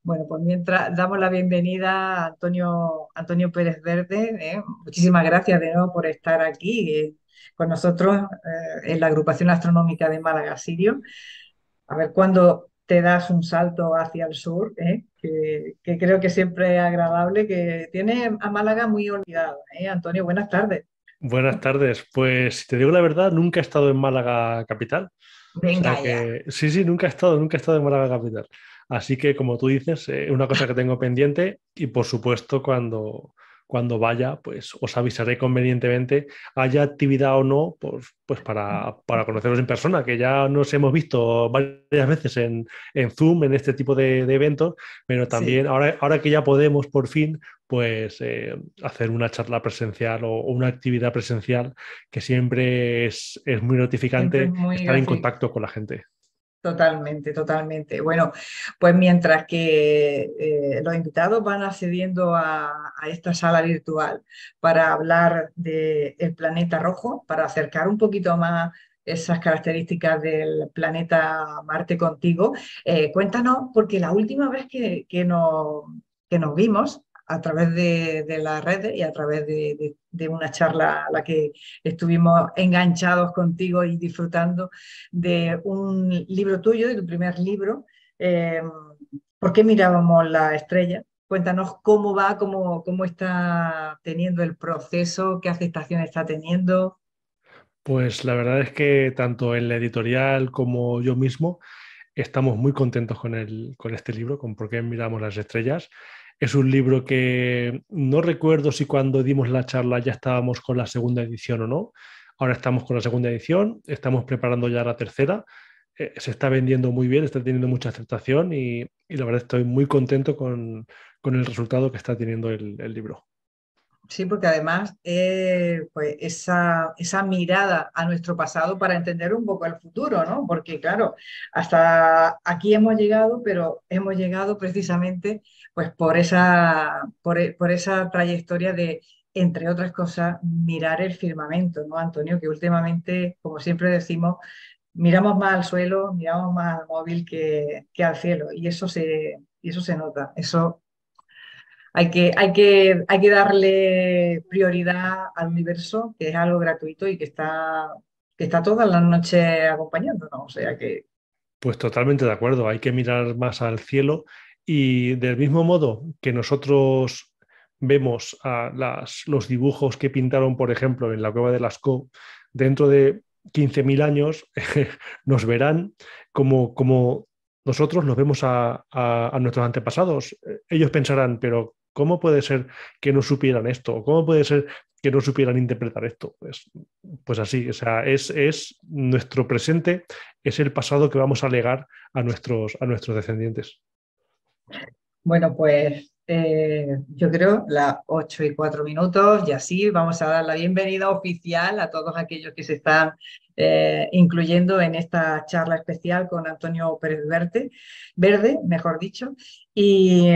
Bueno, pues mientras damos la bienvenida a Antonio Pérez Verde, muchísimas gracias de nuevo por estar aquí con nosotros en la agrupación astronómica de Málaga Sirio. A ver cuándo te das un salto hacia el sur, que creo que siempre es agradable, que tiene a Málaga muy olvidada. Antonio, buenas tardes. Buenas tardes. Pues si te digo la verdad, nunca he estado en Málaga capital. O sea Venga ya. que sí, nunca he estado en Málaga capital. Así que como tú dices, una cosa que tengo pendiente y por supuesto cuando vaya, pues os avisaré convenientemente, haya actividad o no, pues para conoceros en persona, que ya nos hemos visto varias veces en Zoom, en este tipo de eventos, pero Sí, también ahora que ya podemos por fin, pues hacer una charla presencial o una actividad presencial que siempre es muy siempre es gratificante muy estar en gratificante. contacto con la gente. Totalmente, totalmente. Bueno, pues mientras que los invitados van accediendo a esta sala virtual para hablar del planeta rojo, para acercar un poquito más esas características del planeta Marte contigo, cuéntanos, porque la última vez que nos vimos a través de las redes y a través de una charla a la que estuvimos enganchados contigo y disfrutando de un libro tuyo, de tu primer libro, eh, ¿por qué mirábamos la estrella? Cuéntanos cómo va, cómo está teniendo el proceso, qué aceptación está teniendo. Pues la verdad es que tanto en la editorial como yo mismo estamos muy contentos con este libro, con Por qué miramos las estrellas. Es un libro que no recuerdo si cuando dimos la charla ya estábamos con la segunda edición o no. Ahora estamos con la segunda edición, estamos preparando ya la tercera. Se está vendiendo muy bien, está teniendo mucha aceptación y la verdad estoy muy contento con el resultado que está teniendo el libro. Sí, porque además pues esa mirada a nuestro pasado para entender un poco el futuro, ¿no? Porque claro, hasta aquí hemos llegado, pero hemos llegado precisamente pues por esa trayectoria de, entre otras cosas, mirar el firmamento, ¿no, Antonio? Que últimamente, como siempre decimos, miramos más al suelo, miramos más al móvil que al cielo, y eso se nota, eso hay que darle prioridad al universo, que es algo gratuito y que está todas las noches acompañándonos. O sea que Pues totalmente de acuerdo, hay que mirar más al cielo y del mismo modo que nosotros vemos los dibujos que pintaron, por ejemplo, en la cueva de Lascaux, dentro de 15.000 años nos verán como nosotros nos vemos a nuestros antepasados. Ellos pensarán, pero ¿cómo puede ser que no supieran esto? ¿Cómo puede ser que no supieran interpretar esto? Pues así, o sea, es nuestro presente, es el pasado que vamos a legar a nuestros descendientes. bueno, pues yo creo las 8:04, y así vamos a dar la bienvenida oficial a todos aquellos que se están incluyendo en esta charla especial con Antonio Pérez Verde, mejor dicho. Y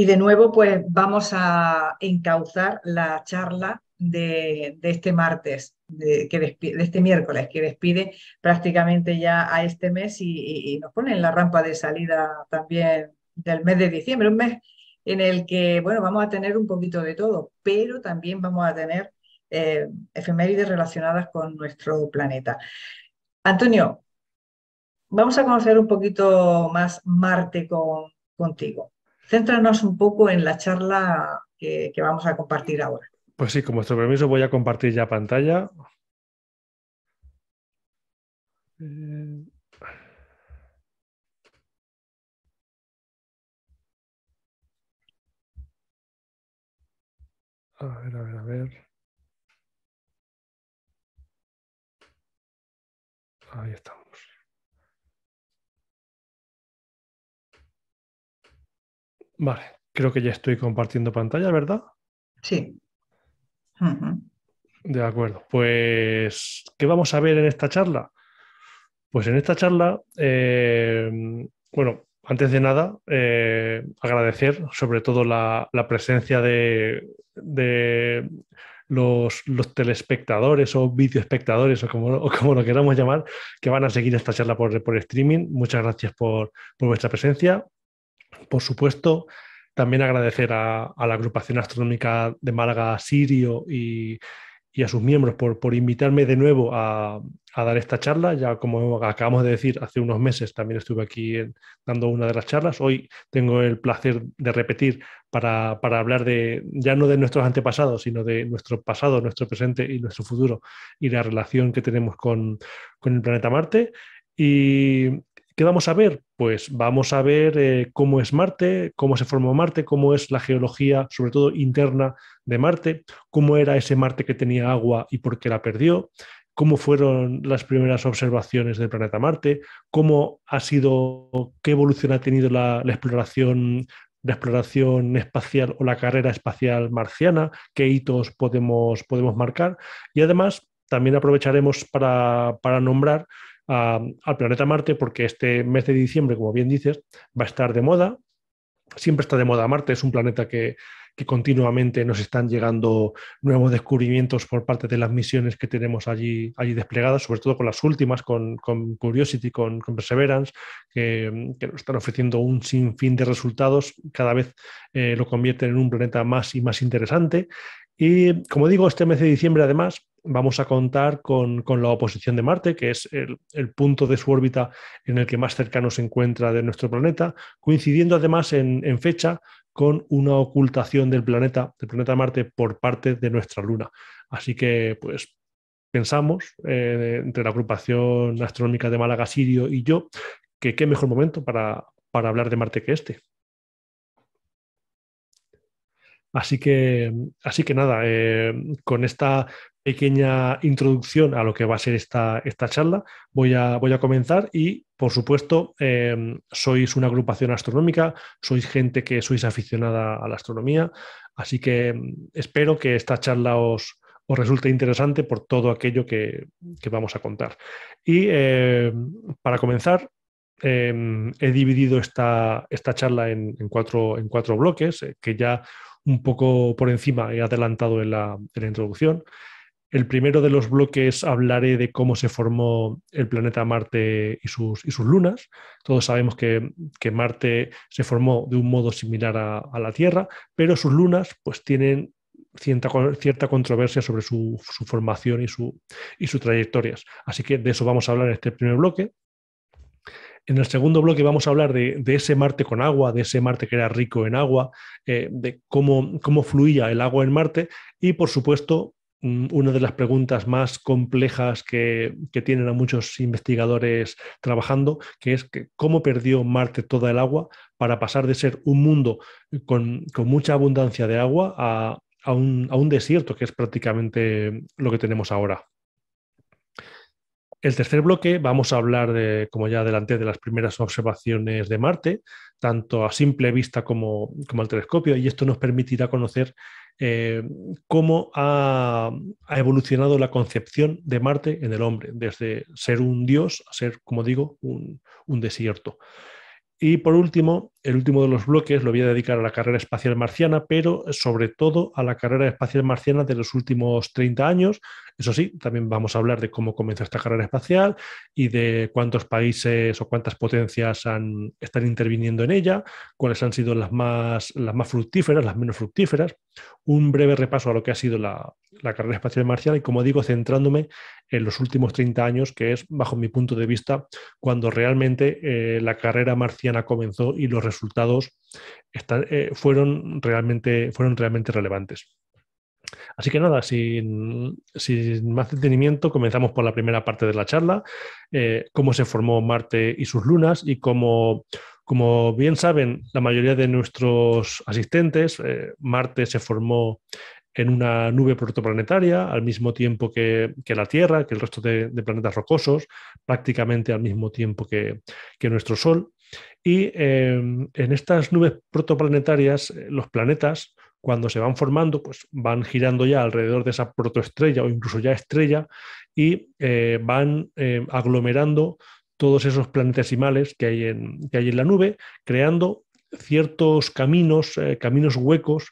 de nuevo, pues vamos a encauzar la charla de este martes, de este miércoles, que despide prácticamente ya a este mes y nos pone en la rampa de salida también del mes de diciembre, un mes en el que, bueno, vamos a tener un poquito de todo, pero también vamos a tener efemérides relacionadas con nuestro planeta. Antonio, vamos a conocer un poquito más Marte contigo. Céntranos un poco en la charla que vamos a compartir ahora. Pues sí, con vuestro permiso voy a compartir ya pantalla. Eh, a ver, a ver, a ver. Ahí estamos. Vale, creo que ya estoy compartiendo pantalla, ¿verdad? Sí. Ujú. De acuerdo. Pues, ¿qué vamos a ver en esta charla? Pues en esta charla, bueno, antes de nada, agradecer sobre todo la presencia de los telespectadores o videoespectadores o como lo queramos llamar, que van a seguir esta charla por streaming. Muchas gracias por vuestra presencia. Por supuesto, también agradecer a la agrupación astronómica de Málaga, Sirio, y a sus miembros por invitarme de nuevo a dar esta charla. Ya como acabamos de decir, hace unos meses también estuve aquí dando una de las charlas. Hoy tengo el placer de repetir para hablar de, ya no de nuestros antepasados, sino de nuestro pasado, nuestro presente y nuestro futuro, y la relación que tenemos con el planeta Marte. Y ¿qué vamos a ver? Pues vamos a ver cómo es Marte, cómo se formó Marte, cómo es la geología, sobre todo interna, de Marte, cómo era ese Marte que tenía agua y por qué la perdió, cómo fueron las primeras observaciones del planeta Marte, cómo ha sido, qué evolución ha tenido la exploración espacial o la carrera espacial marciana, qué hitos podemos marcar, y además también aprovecharemos para nombrar al planeta Marte, porque este mes de diciembre, como bien dices, va a estar de moda. Siempre está de moda Marte, es un planeta que continuamente nos están llegando nuevos descubrimientos por parte de las misiones que tenemos allí desplegadas, sobre todo con las últimas, con Curiosity, con Perseverance, que nos están ofreciendo un sinfín de resultados. Cada vez lo convierten en un planeta más y más interesante. Y como digo, este mes de diciembre, además, vamos a contar con la oposición de Marte, que es el punto de su órbita en el que más cercano se encuentra de nuestro planeta, coincidiendo además en fecha con una ocultación del planeta Marte, por parte de nuestra Luna. Así que, pues, pensamos, entre la agrupación astronómica de Málaga, Sirio y yo, que qué mejor momento para hablar de Marte que este. Así que nada, con esta pequeña introducción a lo que va a ser esta charla, voy a comenzar. Y, por supuesto, sois una agrupación astronómica, sois gente que sois aficionada a la astronomía, así que espero que esta charla os resulte interesante por todo aquello que vamos a contar. Y para comenzar, he dividido esta charla en cuatro bloques, que ya un poco por encima he adelantado en la introducción. El primero de los bloques hablaré de cómo se formó el planeta Marte y sus lunas. Todos sabemos que Marte se formó de un modo similar a la Tierra, pero sus lunas pues tienen cierta controversia sobre su formación y sus trayectorias. Así que de eso vamos a hablar en este primer bloque. En el segundo bloque vamos a hablar de ese Marte con agua, de ese Marte que era rico en agua, de cómo fluía el agua en Marte y, por supuesto, una de las preguntas más complejas que tienen a muchos investigadores trabajando, que es cómo perdió Marte toda el agua para pasar de ser un mundo con mucha abundancia de agua a un desierto, que es prácticamente lo que tenemos ahora. El tercer bloque vamos a hablar de, como ya adelanté, de las primeras observaciones de Marte, tanto a simple vista como al telescopio, y esto nos permitirá conocer cómo ha evolucionado la concepción de Marte en el hombre, desde ser un dios a ser, como digo, un desierto. Y por último, el último de los bloques lo voy a dedicar a la carrera espacial marciana, pero sobre todo a la carrera espacial marciana de los últimos 30 años. Eso sí, también vamos a hablar de cómo comenzó esta carrera espacial y de cuántos países o cuántas potencias están interviniendo en ella, cuáles han sido las más fructíferas, las menos fructíferas. Un breve repaso a lo que ha sido la carrera espacial marciana y, como digo, centrándome en los últimos 30 años, que es, bajo mi punto de vista, cuando realmente la carrera marciana comenzó y los resultados fueron realmente relevantes. Así que nada, sin más detenimiento, comenzamos por la primera parte de la charla, cómo se formó Marte y sus lunas y como bien saben la mayoría de nuestros asistentes, Marte se formó en una nube protoplanetaria al mismo tiempo que la Tierra, que el resto de planetas rocosos, prácticamente al mismo tiempo que nuestro Sol. Y en estas nubes protoplanetarias, los planetas, cuando se van formando, pues van girando ya alrededor de esa protoestrella o incluso ya estrella y van aglomerando todos esos planetesimales que hay en la nube, creando ciertos caminos huecos,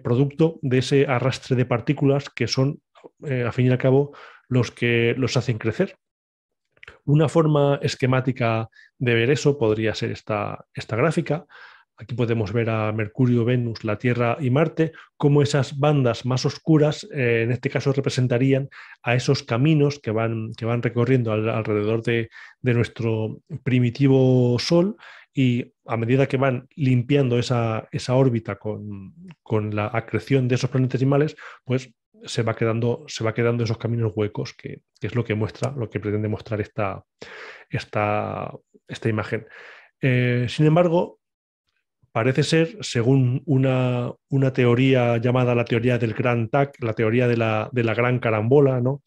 producto de ese arrastre de partículas que son, al fin y al cabo, los que los hacen crecer. Una forma esquemática de ver eso podría ser esta gráfica. Aquí podemos ver a Mercurio, Venus, la Tierra y Marte, cómo esas bandas más oscuras, en este caso, representarían a esos caminos que van recorriendo alrededor de nuestro primitivo Sol, y a medida que van limpiando esa órbita con la acreción de esos planetas animales, pues se va quedando esos caminos huecos, que es lo que muestra, lo que pretende mostrar esta imagen. Sin embargo, parece ser, según una teoría llamada la teoría del Gran TAC, la teoría de la gran carambola, ¿no?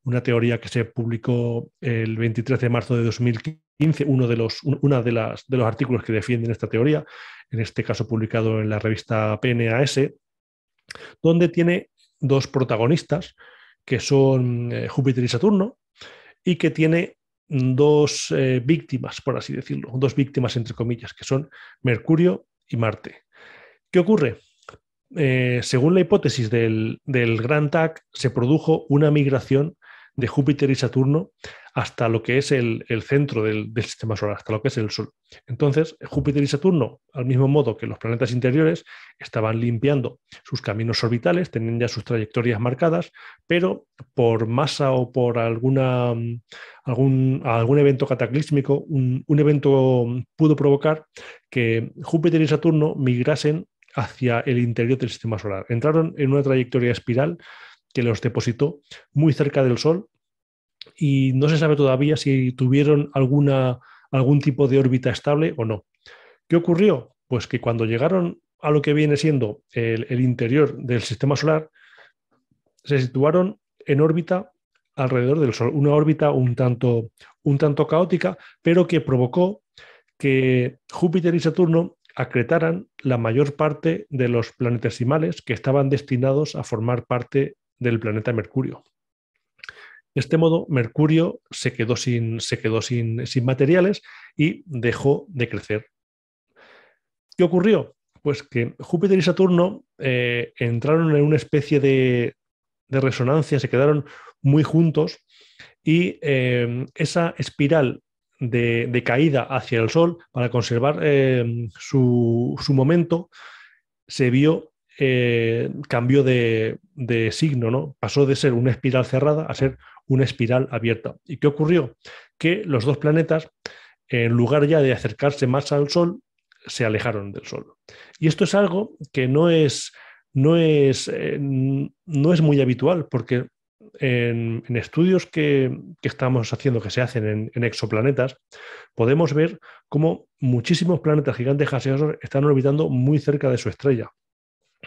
Una teoría que se publicó el 23 de marzo de 2015, uno de los artículos que defienden esta teoría, en este caso publicado en la revista PNAS, donde tiene dos protagonistas, que son Júpiter y Saturno, y que tiene dos víctimas, por así decirlo, dos víctimas entre comillas, que son Mercurio y Marte. ¿Qué ocurre? Según la hipótesis del Gran TAC, se produjo una migración de Júpiter y Saturno hasta lo que es el centro del sistema solar, hasta lo que es el Sol. Entonces, Júpiter y Saturno, al mismo modo que los planetas interiores, estaban limpiando sus caminos orbitales, tenían ya sus trayectorias marcadas, pero por masa o por algún evento cataclísmico, un evento pudo provocar que Júpiter y Saturno migrasen hacia el interior del sistema solar. Entraron en una trayectoria espiral que los depositó muy cerca del Sol, y no se sabe todavía si tuvieron algún tipo de órbita estable o no. ¿Qué ocurrió? Pues que cuando llegaron a lo que viene siendo el interior del sistema solar, se situaron en órbita alrededor del Sol, una órbita un tanto caótica, pero que provocó que Júpiter y Saturno acretaran la mayor parte de los planetesimales que estaban destinados a formar parte del planeta Mercurio. De este modo, Mercurio se quedó sin materiales y dejó de crecer. ¿Qué ocurrió? Pues que Júpiter y Saturno entraron en una especie de resonancia, se quedaron muy juntos, y esa espiral de caída hacia el Sol, para conservar su momento, se vio, cambió de signo, ¿no? Pasó de ser una espiral cerrada a ser una espiral abierta. ¿Y qué ocurrió? Que los dos planetas, en lugar ya de acercarse más al Sol, se alejaron del Sol. Y esto es algo que no es muy habitual, porque en estudios que estamos haciendo, que se hacen en exoplanetas, podemos ver cómo muchísimos planetas gigantes gaseosos están orbitando muy cerca de su estrella.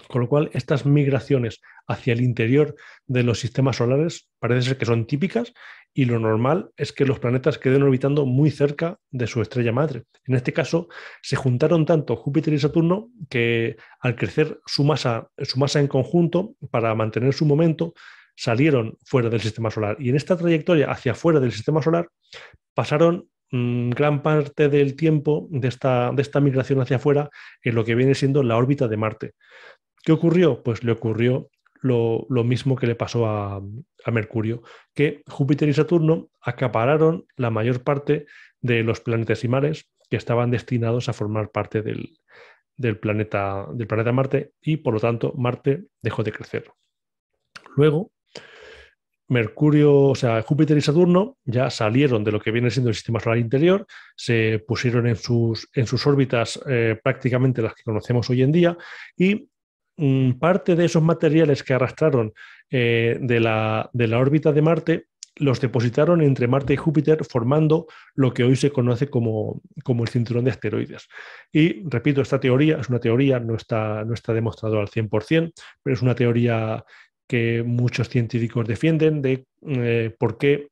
Con lo cual, estas migraciones hacia el interior de los sistemas solares parece ser que son típicas, y lo normal es que los planetas queden orbitando muy cerca de su estrella madre. En este caso, se juntaron tanto Júpiter y Saturno que, al crecer su masa en conjunto, para mantener su momento, salieron fuera del sistema solar. Y en esta trayectoria hacia fuera del sistema solar pasaron gran parte del tiempo de esta migración hacia afuera en lo que viene siendo la órbita de Marte. ¿Qué ocurrió? Pues le ocurrió lo mismo que le pasó a Mercurio, que Júpiter y Saturno acapararon la mayor parte de los planetesimales que estaban destinados a formar parte del planeta Marte, y por lo tanto Marte dejó de crecer. Luego, Júpiter y Saturno ya salieron de lo que viene siendo el sistema solar interior, se pusieron en sus órbitas prácticamente las que conocemos hoy en día, y parte de esos materiales que arrastraron de la órbita de Marte los depositaron entre Marte y Júpiter, formando lo que hoy se conoce como el cinturón de asteroides. Y repito, esta teoría es una teoría, no está demostrado al 100%, pero es una teoría que muchos científicos defienden, de por qué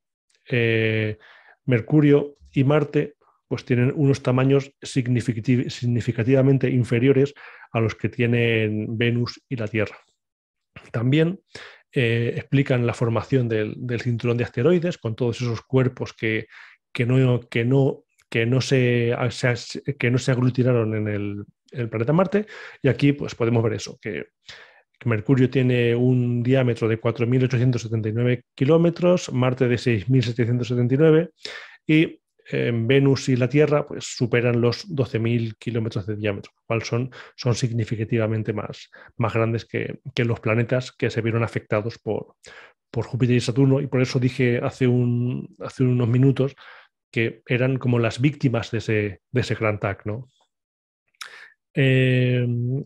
Mercurio y Marte pues tienen unos tamaños significativamente inferiores a los que tienen Venus y la Tierra. También explican la formación del cinturón de asteroides, con todos esos cuerpos que no se aglutinaron en el planeta Marte. Y aquí pues podemos ver eso, que Mercurio tiene un diámetro de 4.879 kilómetros, Marte de 6.779, y en Venus y la Tierra pues superan los 12.000 kilómetros de diámetro, lo cual son significativamente más grandes que los planetas que se vieron afectados por Júpiter y Saturno, y por eso dije hace unos minutos que eran como las víctimas de ese gran TAC, ¿no?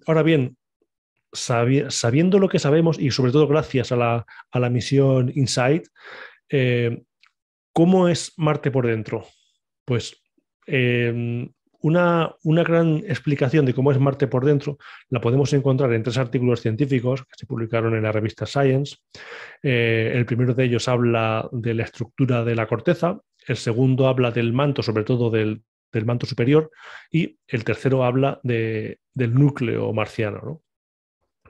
Ahora bien, sabiendo lo que sabemos y sobre todo gracias a la misión InSight, ¿cómo es Marte por dentro? Pues una gran explicación de cómo es Marte por dentro la podemos encontrar en 3 artículos científicos que se publicaron en la revista Science. El primero de ellos habla de la estructura de la corteza, el segundo habla del manto, sobre todo del manto superior, y el tercero habla del núcleo marciano, ¿no?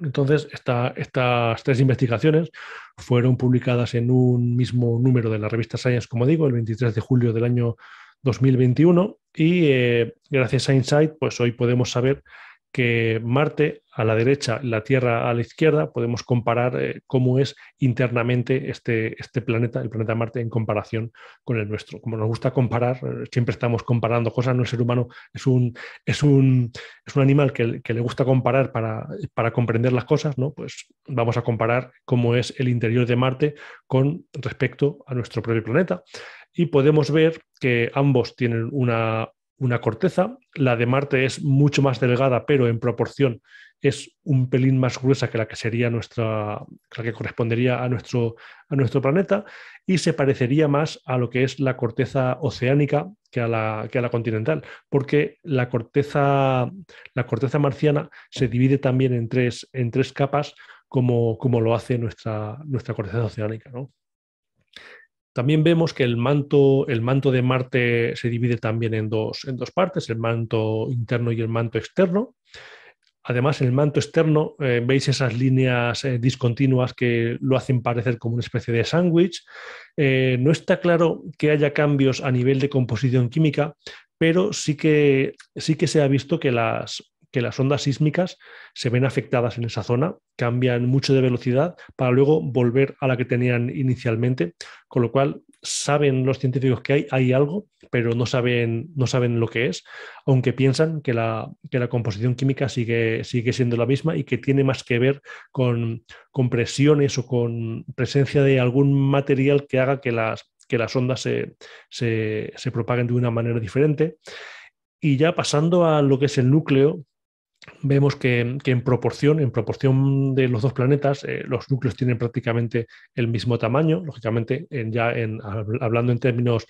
Entonces, estas 3 investigaciones fueron publicadas en un mismo número de la revista Science, como digo, el 23 de julio del año 2021, y gracias a InSight, pues hoy podemos saber que Marte a la derecha, la Tierra a la izquierda, podemos comparar cómo es internamente este planeta, el planeta Marte, en comparación con el nuestro. Como nos gusta comparar, siempre estamos comparando cosas, ¿no? El ser humano es un animal que le gusta comparar para comprender las cosas, ¿no? Pues vamos a comparar cómo es el interior de Marte con respecto a nuestro propio planeta. Y podemos ver que ambos tienen una corteza. La de Marte es mucho más delgada, pero en proporción es un pelín más gruesa que la que sería la que correspondería a nuestro planeta, y se parecería más a lo que es la corteza oceánica que a la continental, porque la corteza marciana se divide también en tres capas, como lo hace nuestra corteza oceánica, ¿no? También vemos que el manto de Marte se divide también en dos partes, el manto interno y el manto externo. Además, en el manto externo veis esas líneas discontinuas que lo hacen parecer como una especie de sándwich. No está claro que haya cambios a nivel de composición química, pero sí que se ha visto que las ondas sísmicas se ven afectadas en esa zona, cambian mucho de velocidad para luego volver a la que tenían inicialmente, con lo cual saben los científicos que hay algo, pero no saben lo que es, aunque piensan que la composición química sigue siendo la misma y que tiene más que ver con presiones o con presencia de algún material que haga que las ondas se propaguen de una manera diferente. Y ya pasando a lo que es el núcleo, vemos que en proporción de los dos planetas, los núcleos tienen prácticamente el mismo tamaño. Lógicamente, hablando en términos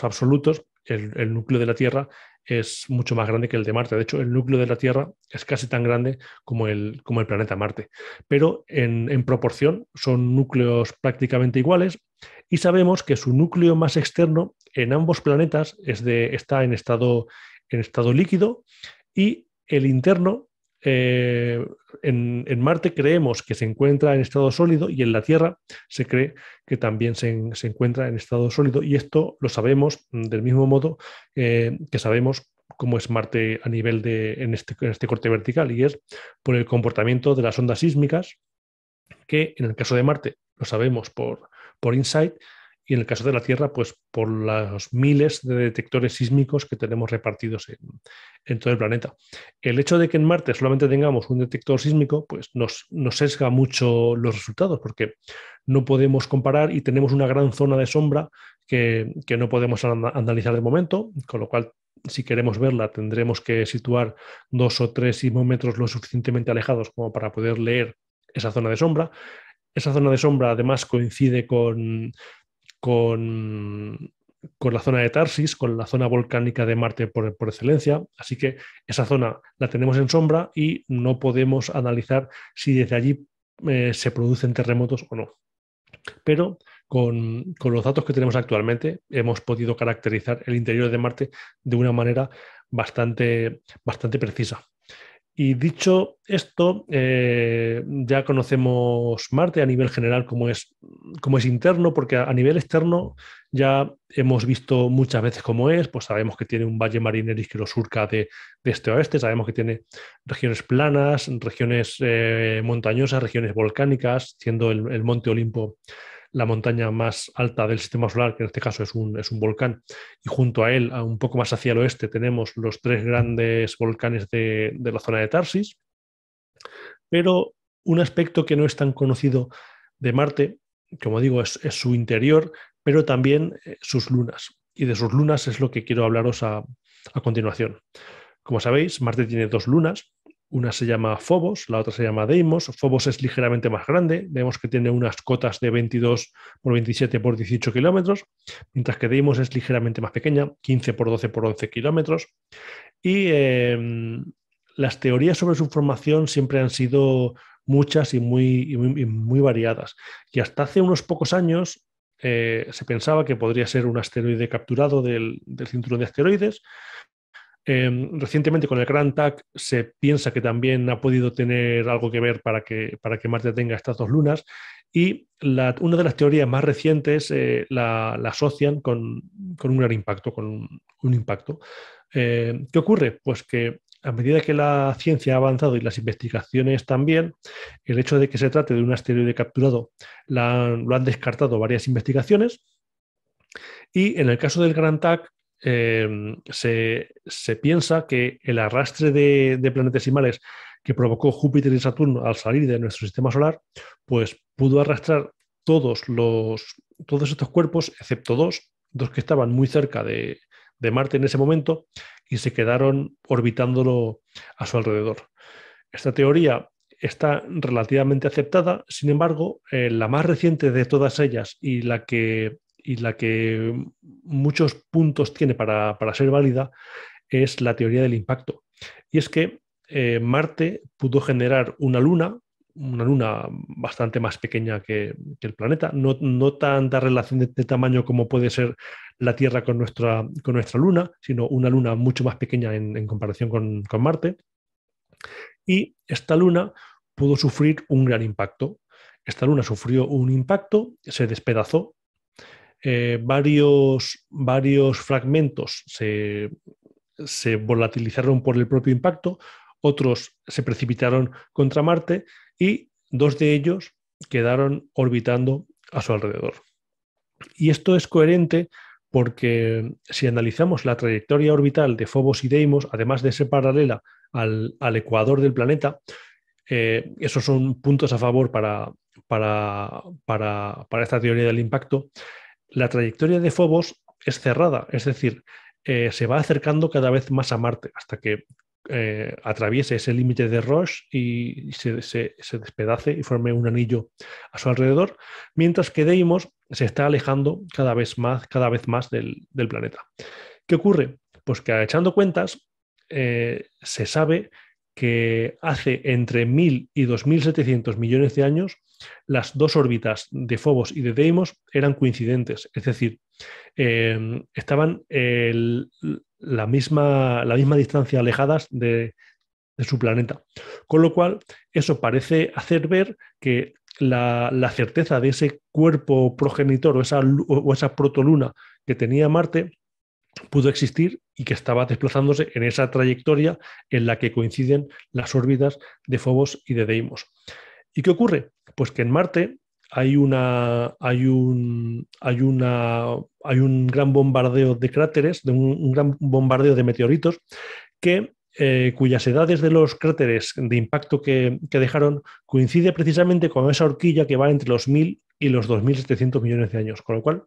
absolutos, el núcleo de la Tierra es mucho más grande que el de Marte. De hecho, el núcleo de la Tierra es casi tan grande como el planeta Marte. Pero en proporción son núcleos prácticamente iguales, y sabemos que su núcleo más externo en ambos planetas está en estado líquido, y el interno, en Marte creemos que se encuentra en estado sólido, y en la Tierra se cree que también se encuentra en estado sólido, y esto lo sabemos del mismo modo que sabemos cómo es Marte a nivel en este corte vertical, y es por el comportamiento de las ondas sísmicas, que en el caso de Marte lo sabemos por InSight, y en el caso de la Tierra, pues por los miles de detectores sísmicos que tenemos repartidos en todo el planeta. El hecho de que en Marte solamente tengamos un detector sísmico, pues nos sesga mucho los resultados, porque no podemos comparar y tenemos una gran zona de sombra que no podemos analizar de momento, con lo cual, si queremos verla, tendremos que situar 2 o 3 sismómetros lo suficientemente alejados como para poder leer esa zona de sombra. Esa zona de sombra además coincide con la zona de Tarsis, con la zona volcánica de Marte por excelencia. Así que esa zona la tenemos en sombra y no podemos analizar si desde allí se producen terremotos o no. Pero con los datos que tenemos actualmente hemos podido caracterizar el interior de Marte de una manera bastante precisa. Y dicho esto, ya conocemos Marte a nivel general como es interno, porque a nivel externo ya hemos visto muchas veces cómo es. Pues sabemos que tiene un valle Marineris que lo surca de este a oeste, sabemos que tiene regiones planas, regiones montañosas, regiones volcánicas, siendo el Monte Olimpo la montaña más alta del sistema solar, que en este caso es un volcán, y junto a él, un poco más hacia el oeste, tenemos los tres grandes volcanes de la zona de Tarsis. Pero un aspecto que no es tan conocido de Marte, como digo, es su interior, pero también sus lunas. Y de sus lunas es lo que quiero hablaros a continuación. Como sabéis, Marte tiene dos lunas. Una se llama Phobos, la otra se llama Deimos. Phobos es ligeramente más grande. Vemos que tiene unas cotas de 22 por 27 por 18 kilómetros, mientras que Deimos es ligeramente más pequeña, 15 por 12 por 11 kilómetros. Y las teorías sobre su formación siempre han sido muchas y muy variadas. Y hasta hace unos pocos años se pensaba que podría ser un asteroide capturado del cinturón de asteroides. Recientemente con el Gran TAC se piensa que también ha podido tener algo que ver para que Marte tenga estas dos lunas, y una de las teorías más recientes la asocian con un gran impacto, con un impacto. ¿Qué ocurre? Pues que a medida que la ciencia ha avanzado y las investigaciones también, el hecho de que se trate de un asteroide capturado lo han descartado varias investigaciones, y en el caso del Gran TAC se piensa que el arrastre de planetesimales que provocó Júpiter y Saturno al salir de nuestro sistema solar, pues pudo arrastrar todos estos cuerpos, excepto dos que estaban muy cerca de Marte en ese momento y se quedaron orbitándolo a su alrededor. Esta teoría está relativamente aceptada, sin embargo, la más reciente de todas ellas y la que muchos puntos tiene para ser válida es la teoría del impacto. Y es que Marte pudo generar una luna bastante más pequeña que el planeta, no tanta relación de tamaño como puede ser la Tierra con nuestra luna, sino una luna mucho más pequeña en comparación con Marte. Y esta luna pudo sufrir un gran impacto. Esta luna sufrió un impacto, se despedazó. Varios fragmentos se volatilizaron por el propio impacto, otros se precipitaron contra Marte y dos de ellos quedaron orbitando a su alrededor. Y esto es coherente porque si analizamos la trayectoria orbital de Phobos y Deimos, además de ser paralela al ecuador del planeta, esos son puntos a favor para esta teoría del impacto. La trayectoria de Phobos es cerrada, es decir, se va acercando cada vez más a Marte hasta que atraviese ese límite de Roche y se despedace y forme un anillo a su alrededor, mientras que Deimos se está alejando cada vez más del planeta. ¿Qué ocurre? Pues que echando cuentas, se sabe que hace entre 1.000 y 2.700 millones de años las dos órbitas de Phobos y de Deimos eran coincidentes, es decir, estaban la misma distancia alejadas de su planeta. Con lo cual, eso parece hacer ver que la certeza de ese cuerpo progenitor o esa protoluna que tenía Marte pudo existir y que estaba desplazándose en esa trayectoria en la que coinciden las órbitas de Phobos y de Deimos. ¿Y qué ocurre? Pues que en Marte hay un gran bombardeo de cráteres, un gran bombardeo de meteoritos cuyas edades de los cráteres de impacto que dejaron coincide precisamente con esa horquilla que va entre los 1.000 y los 2.700 millones de años, con lo cual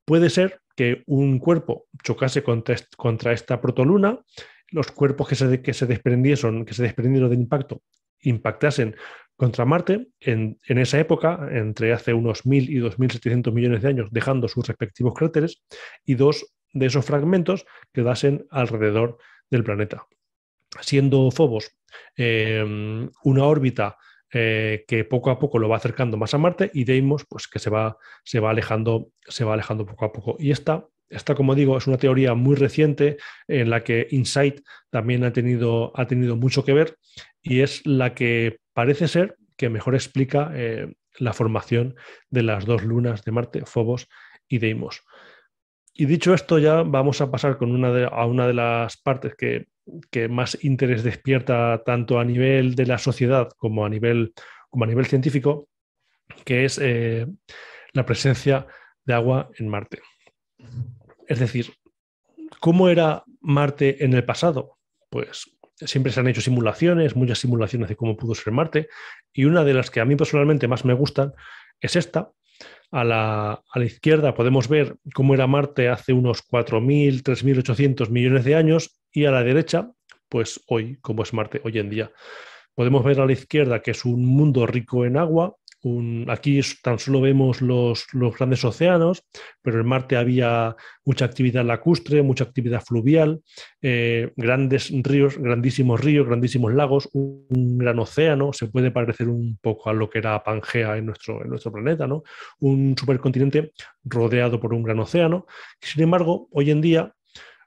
puede ser que un cuerpo chocase contra esta protoluna, los cuerpos que se desprendieron del impacto impactasen contra Marte en esa época, entre hace unos 1.000 y 2.700 millones de años, dejando sus respectivos cráteres, y dos de esos fragmentos quedasen alrededor del planeta. Siendo Phobos una órbita que poco a poco lo va acercando más a Marte, y Deimos pues que se va alejando poco a poco. Y esta, como digo, es una teoría muy reciente en la que InSight también ha tenido mucho que ver, y es la que parece ser que mejor explica la formación de las dos lunas de Marte, Phobos y Deimos. Y dicho esto, ya vamos a pasar a una de las partes que más interés despierta tanto a nivel de la sociedad como a nivel científico, que es la presencia de agua en Marte. Es decir, ¿cómo era Marte en el pasado? Pues siempre se han hecho simulaciones, muchas simulaciones de cómo pudo ser Marte, y una de las que a mí personalmente más me gustan es esta. A la izquierda podemos ver cómo era Marte hace unos 4.000, 3.800 millones de años, y a la derecha, pues hoy, cómo es Marte hoy en día. Podemos ver a la izquierda que es un mundo rico en agua. Aquí tan solo vemos los grandes océanos, pero en Marte había mucha actividad lacustre, mucha actividad fluvial, grandes ríos, grandísimos lagos, un gran océano. Se puede parecer un poco a lo que era Pangea en nuestro planeta, ¿no? Un supercontinente rodeado por un gran océano. Sin embargo, hoy en día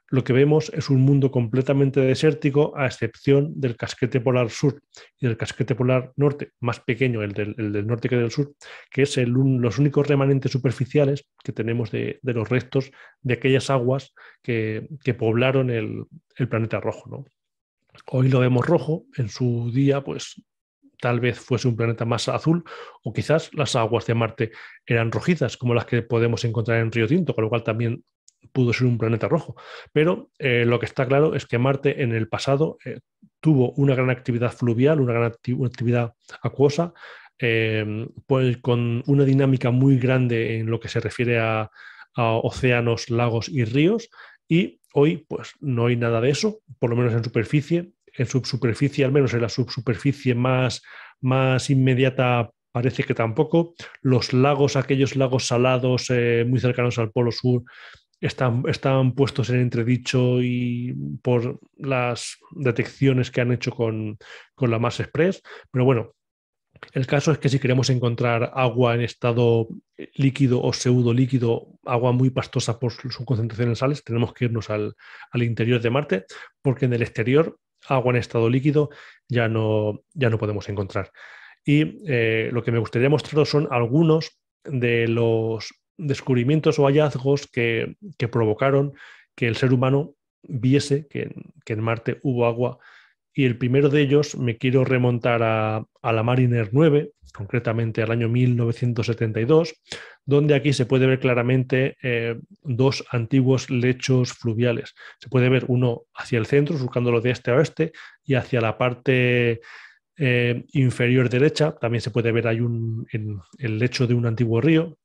lo que vemos es un mundo completamente desértico, a excepción del casquete polar sur y del casquete polar norte, más pequeño el del norte que del sur, que es los únicos remanentes superficiales que tenemos de los restos de aquellas aguas que poblaron el planeta rojo, ¿no? Hoy lo vemos rojo, en su día, pues tal vez fuese un planeta más azul, o quizás las aguas de Marte eran rojizas, como las que podemos encontrar en Río Tinto, con lo cual también pudo ser un planeta rojo. Pero lo que está claro es que Marte en el pasado tuvo una gran actividad fluvial, una gran actividad acuosa, pues con una dinámica muy grande en lo que se refiere a océanos, lagos y ríos, y hoy pues no hay nada de eso, por lo menos en superficie. En subsuperficie, al menos en la subsuperficie más inmediata, parece que tampoco. Los lagos, aquellos lagos salados muy cercanos al Polo Sur, están puestos en entredicho y por las detecciones que han hecho con la Mars Express. Pero bueno, el caso es que si queremos encontrar agua en estado líquido o pseudo líquido, agua muy pastosa por su concentración en sales, tenemos que irnos al interior de Marte, porque en el exterior agua en estado líquido ya no podemos encontrar. Y lo que me gustaría mostraros son algunos de los descubrimientos o hallazgos que provocaron que el ser humano viese que en Marte hubo agua, y el primero de ellos me quiero remontar a la Mariner 9, concretamente al año 1972, donde aquí se puede ver claramente dos antiguos lechos fluviales. Se puede ver uno hacia el centro, surcándolo de este a oeste, y hacia la parte inferior derecha también se puede ver en el lecho de un antiguo río.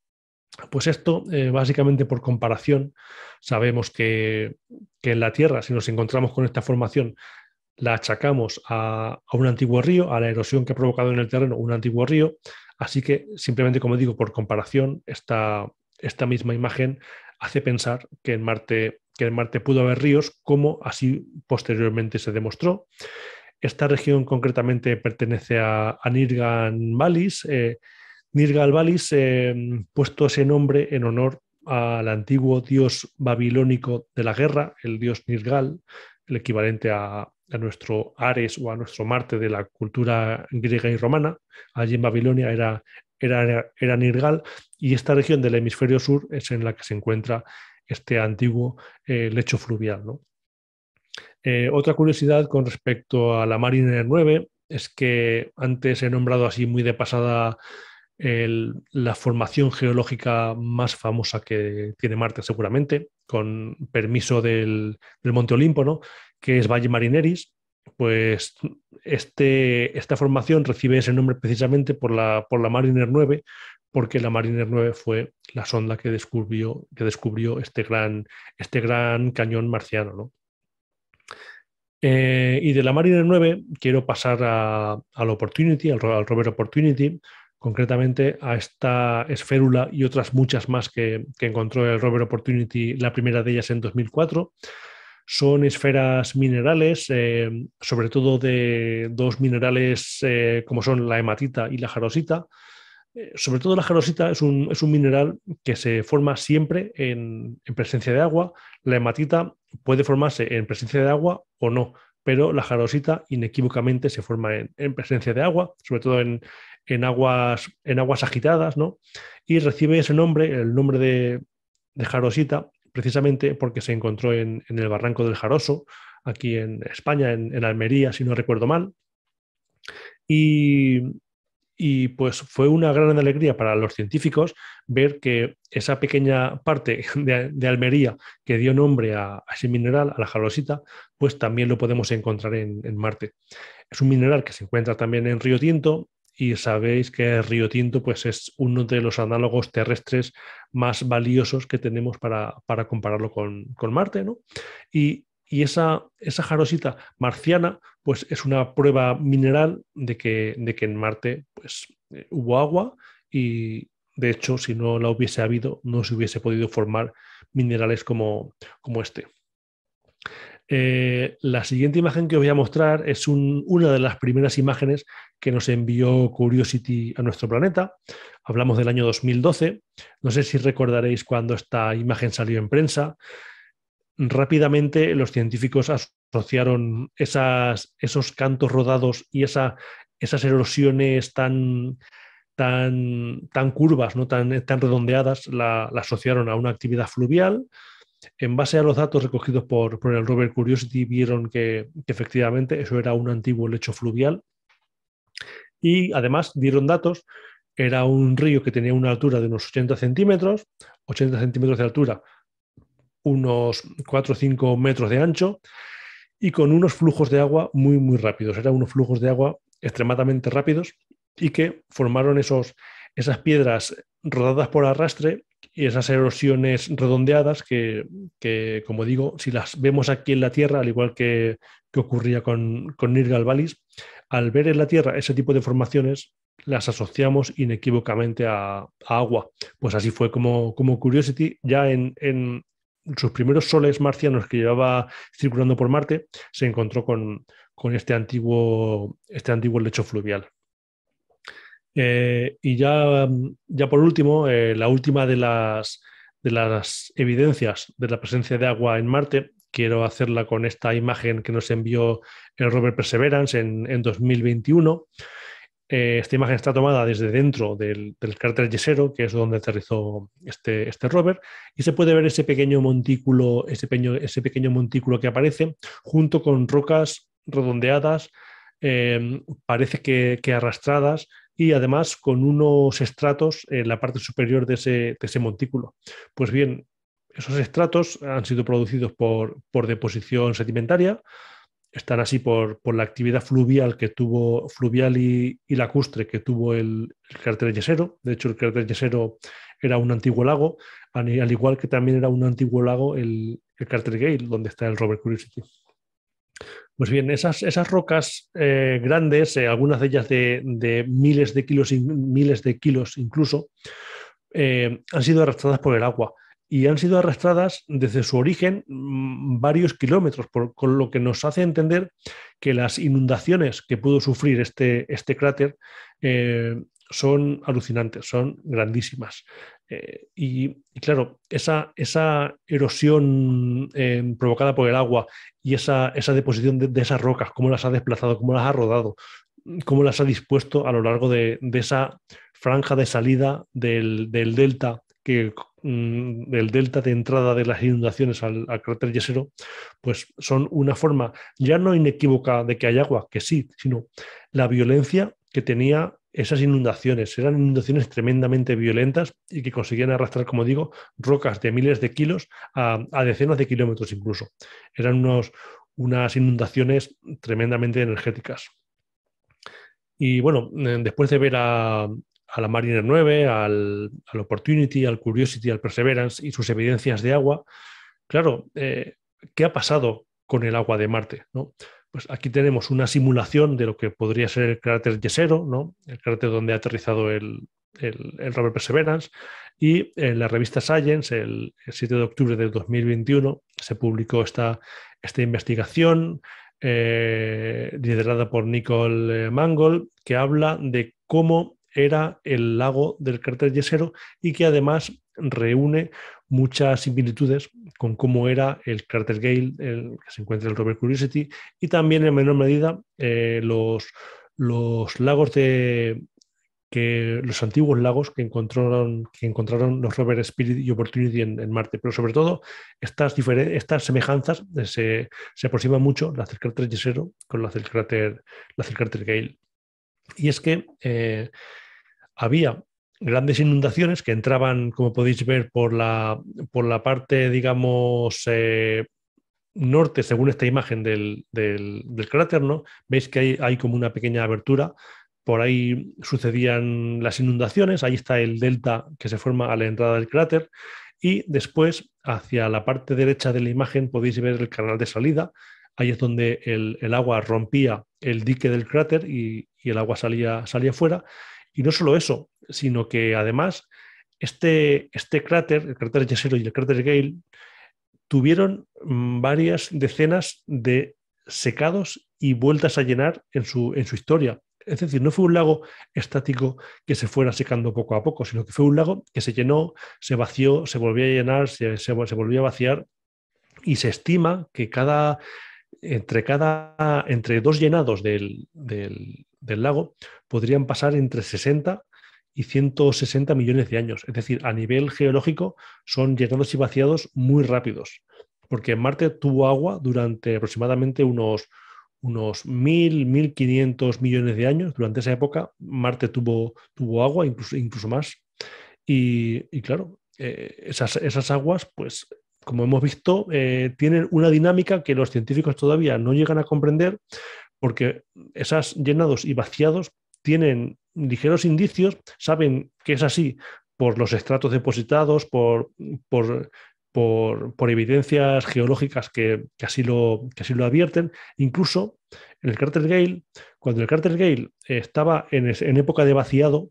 Pues esto, básicamente por comparación, sabemos que en la Tierra, si nos encontramos con esta formación, la achacamos a un antiguo río, a la erosión que ha provocado en el terreno un antiguo río. Así que simplemente, como digo, por comparación, esta misma imagen hace pensar que en Marte pudo haber ríos, como así posteriormente se demostró. Esta región concretamente pertenece a Nirgal Vallis. Nirgal Vallis, puesto ese nombre en honor al antiguo dios babilónico de la guerra, el dios Nirgal, el equivalente a nuestro Ares o a nuestro Marte de la cultura griega y romana. Allí en Babilonia era Nirgal, y esta región del hemisferio sur es en la que se encuentra este antiguo lecho fluvial, ¿no? Otra curiosidad con respecto a la Mariner 9 es que antes he nombrado así muy de pasada la formación geológica más famosa que tiene Marte, seguramente, con permiso del Monte Olimpo, ¿no? Que es Valle Marineris. Pues esta formación recibe ese nombre precisamente por la Mariner 9, porque la Mariner 9 fue la sonda que descubrió este gran cañón marciano, ¿no? Y de la Mariner 9 quiero pasar al Opportunity, al rover Opportunity, concretamente a esta esférula y otras muchas más que encontró el rover Opportunity, la primera de ellas en 2004. Son esferas minerales, sobre todo de dos minerales como son la hematita y la jarosita. Sobre todo la jarosita es un mineral que se forma siempre en presencia de agua. La hematita puede formarse en presencia de agua o no, pero la jarosita inequívocamente se forma en presencia de agua, sobre todo en aguas agitadas, ¿no? Y recibe ese nombre, el nombre de jarosita, precisamente porque se encontró en el barranco del Jaroso, aquí en España, en Almería, si no recuerdo mal. Y Y pues fue una gran alegría para los científicos ver que esa pequeña parte de Almería que dio nombre a ese mineral, a la jarosita, pues también lo podemos encontrar en Marte. Es un mineral que se encuentra también en Río Tinto y sabéis que Río Tinto pues, es uno de los análogos terrestres más valiosos que tenemos para compararlo con Marte, ¿no? Y esa jarosita marciana pues, es una prueba mineral de que en Marte pues, hubo agua y de hecho si no la hubiese habido no se hubiese podido formar minerales como este. La siguiente imagen que os voy a mostrar es una de las primeras imágenes que nos envió Curiosity a nuestro planeta. Hablamos del año 2012. No sé si recordaréis cuando esta imagen salió en prensa. Rápidamente los científicos asociaron esos cantos rodados y esas erosiones tan curvas, ¿no? tan redondeadas, la asociaron a una actividad fluvial. En base a los datos recogidos por el rover Curiosity, vieron que efectivamente eso era un antiguo lecho fluvial y además dieron datos. Era un río que tenía una altura de unos 80 centímetros de altura, unos 4 o 5 metros de ancho y con unos flujos de agua muy, muy rápidos. Eran unos flujos de agua extremadamente rápidos y que formaron esas piedras rodadas por arrastre y esas erosiones redondeadas que, como digo, si las vemos aquí en la Tierra, al igual que ocurría con Nirgal Vallis, al ver en la Tierra ese tipo de formaciones, las asociamos inequívocamente a agua. Pues así fue como Curiosity, ya en sus primeros soles marcianos que llevaba circulando por Marte, se encontró con este antiguo lecho fluvial. Y ya por último, la última de las evidencias de la presencia de agua en Marte, quiero hacerla con esta imagen que nos envió el rover Perseverance en 2021. Esta imagen está tomada desde dentro del cráter Jezero, que es donde aterrizó este rover, y se puede ver ese pequeño montículo que aparece junto con rocas redondeadas, parece que arrastradas, y además con unos estratos en la parte superior de ese montículo. Pues bien, esos estratos han sido producidos por deposición sedimentaria. Están así por la actividad fluvial y lacustre que tuvo el cráter Jezero. De hecho, el cráter Jezero era un antiguo lago, al igual que también era un antiguo lago el cráter Gale, donde está el rover Curiosity. Pues bien, esas rocas grandes, algunas de ellas de miles de kilos incluso, han sido arrastradas por el agua y han sido arrastradas desde su origen varios kilómetros, con lo que nos hace entender que las inundaciones que pudo sufrir este cráter son alucinantes, son grandísimas. Y claro, esa erosión provocada por el agua y esa deposición de esas rocas, cómo las ha desplazado, cómo las ha rodado, cómo las ha dispuesto a lo largo de esa franja de salida del delta, del delta de entrada de las inundaciones al cráter Jezero, pues son una forma ya no inequívoca de que hay agua, que sí, sino la violencia que tenía esas inundaciones. Eran inundaciones tremendamente violentas y que conseguían arrastrar, como digo, rocas de miles de kilos a decenas de kilómetros incluso. Eran unas inundaciones tremendamente energéticas. Y bueno, después de ver a la Mariner 9, al Opportunity, al Curiosity, al Perseverance y sus evidencias de agua, claro, ¿qué ha pasado con el agua de Marte? ¿No? Pues aquí tenemos una simulación de lo que podría ser el cráter Jezero, ¿no? El cráter donde ha aterrizado el rover Perseverance, y en la revista Science, el 7 de octubre de 2021, se publicó esta investigación liderada por Nicole Mangold, que habla de cómo era el lago del cráter Jezero y que además reúne muchas similitudes con cómo era el cráter Gale, que se encuentra en el rover Curiosity, y también en menor medida los lagos los antiguos lagos que encontraron los rovers Spirit y Opportunity en Marte. Pero sobre todo estas semejanzas se aproximan mucho las del cráter Jezero con las del cráter Gale. Y es que había grandes inundaciones que entraban, como podéis ver, por la parte, digamos, norte, según esta imagen del cráter, ¿no? Veis que hay como una pequeña abertura. Por ahí sucedían las inundaciones, ahí está el delta que se forma a la entrada del cráter y después hacia la parte derecha de la imagen podéis ver el canal de salida. Ahí es donde el agua rompía el dique del cráter y el agua salía fuera. Y no solo eso, sino que además este cráter, el cráter Jezero y el cráter Gale, tuvieron varias decenas de secados y vueltas a llenar en su historia. Es decir, no fue un lago estático que se fuera secando poco a poco, sino que fue un lago que se llenó, se vació, se volvía a llenar, se volvía a vaciar y se estima que entre dos llenados del lago podrían pasar entre 60 y 160 millones de años. Es decir, a nivel geológico son llenados y vaciados muy rápidos, porque Marte tuvo agua durante aproximadamente unos 1.500 millones de años. Durante esa época, Marte tuvo agua, incluso más. Y claro, esas aguas, pues como hemos visto, tienen una dinámica que los científicos todavía no llegan a comprender, porque esas llenados y vaciados tienen ligeros indicios, saben que es así por los estratos depositados, por, por evidencias geológicas que así lo advierten. Incluso en el cráter Gale, cuando el cráter Gale estaba en época de vaciado,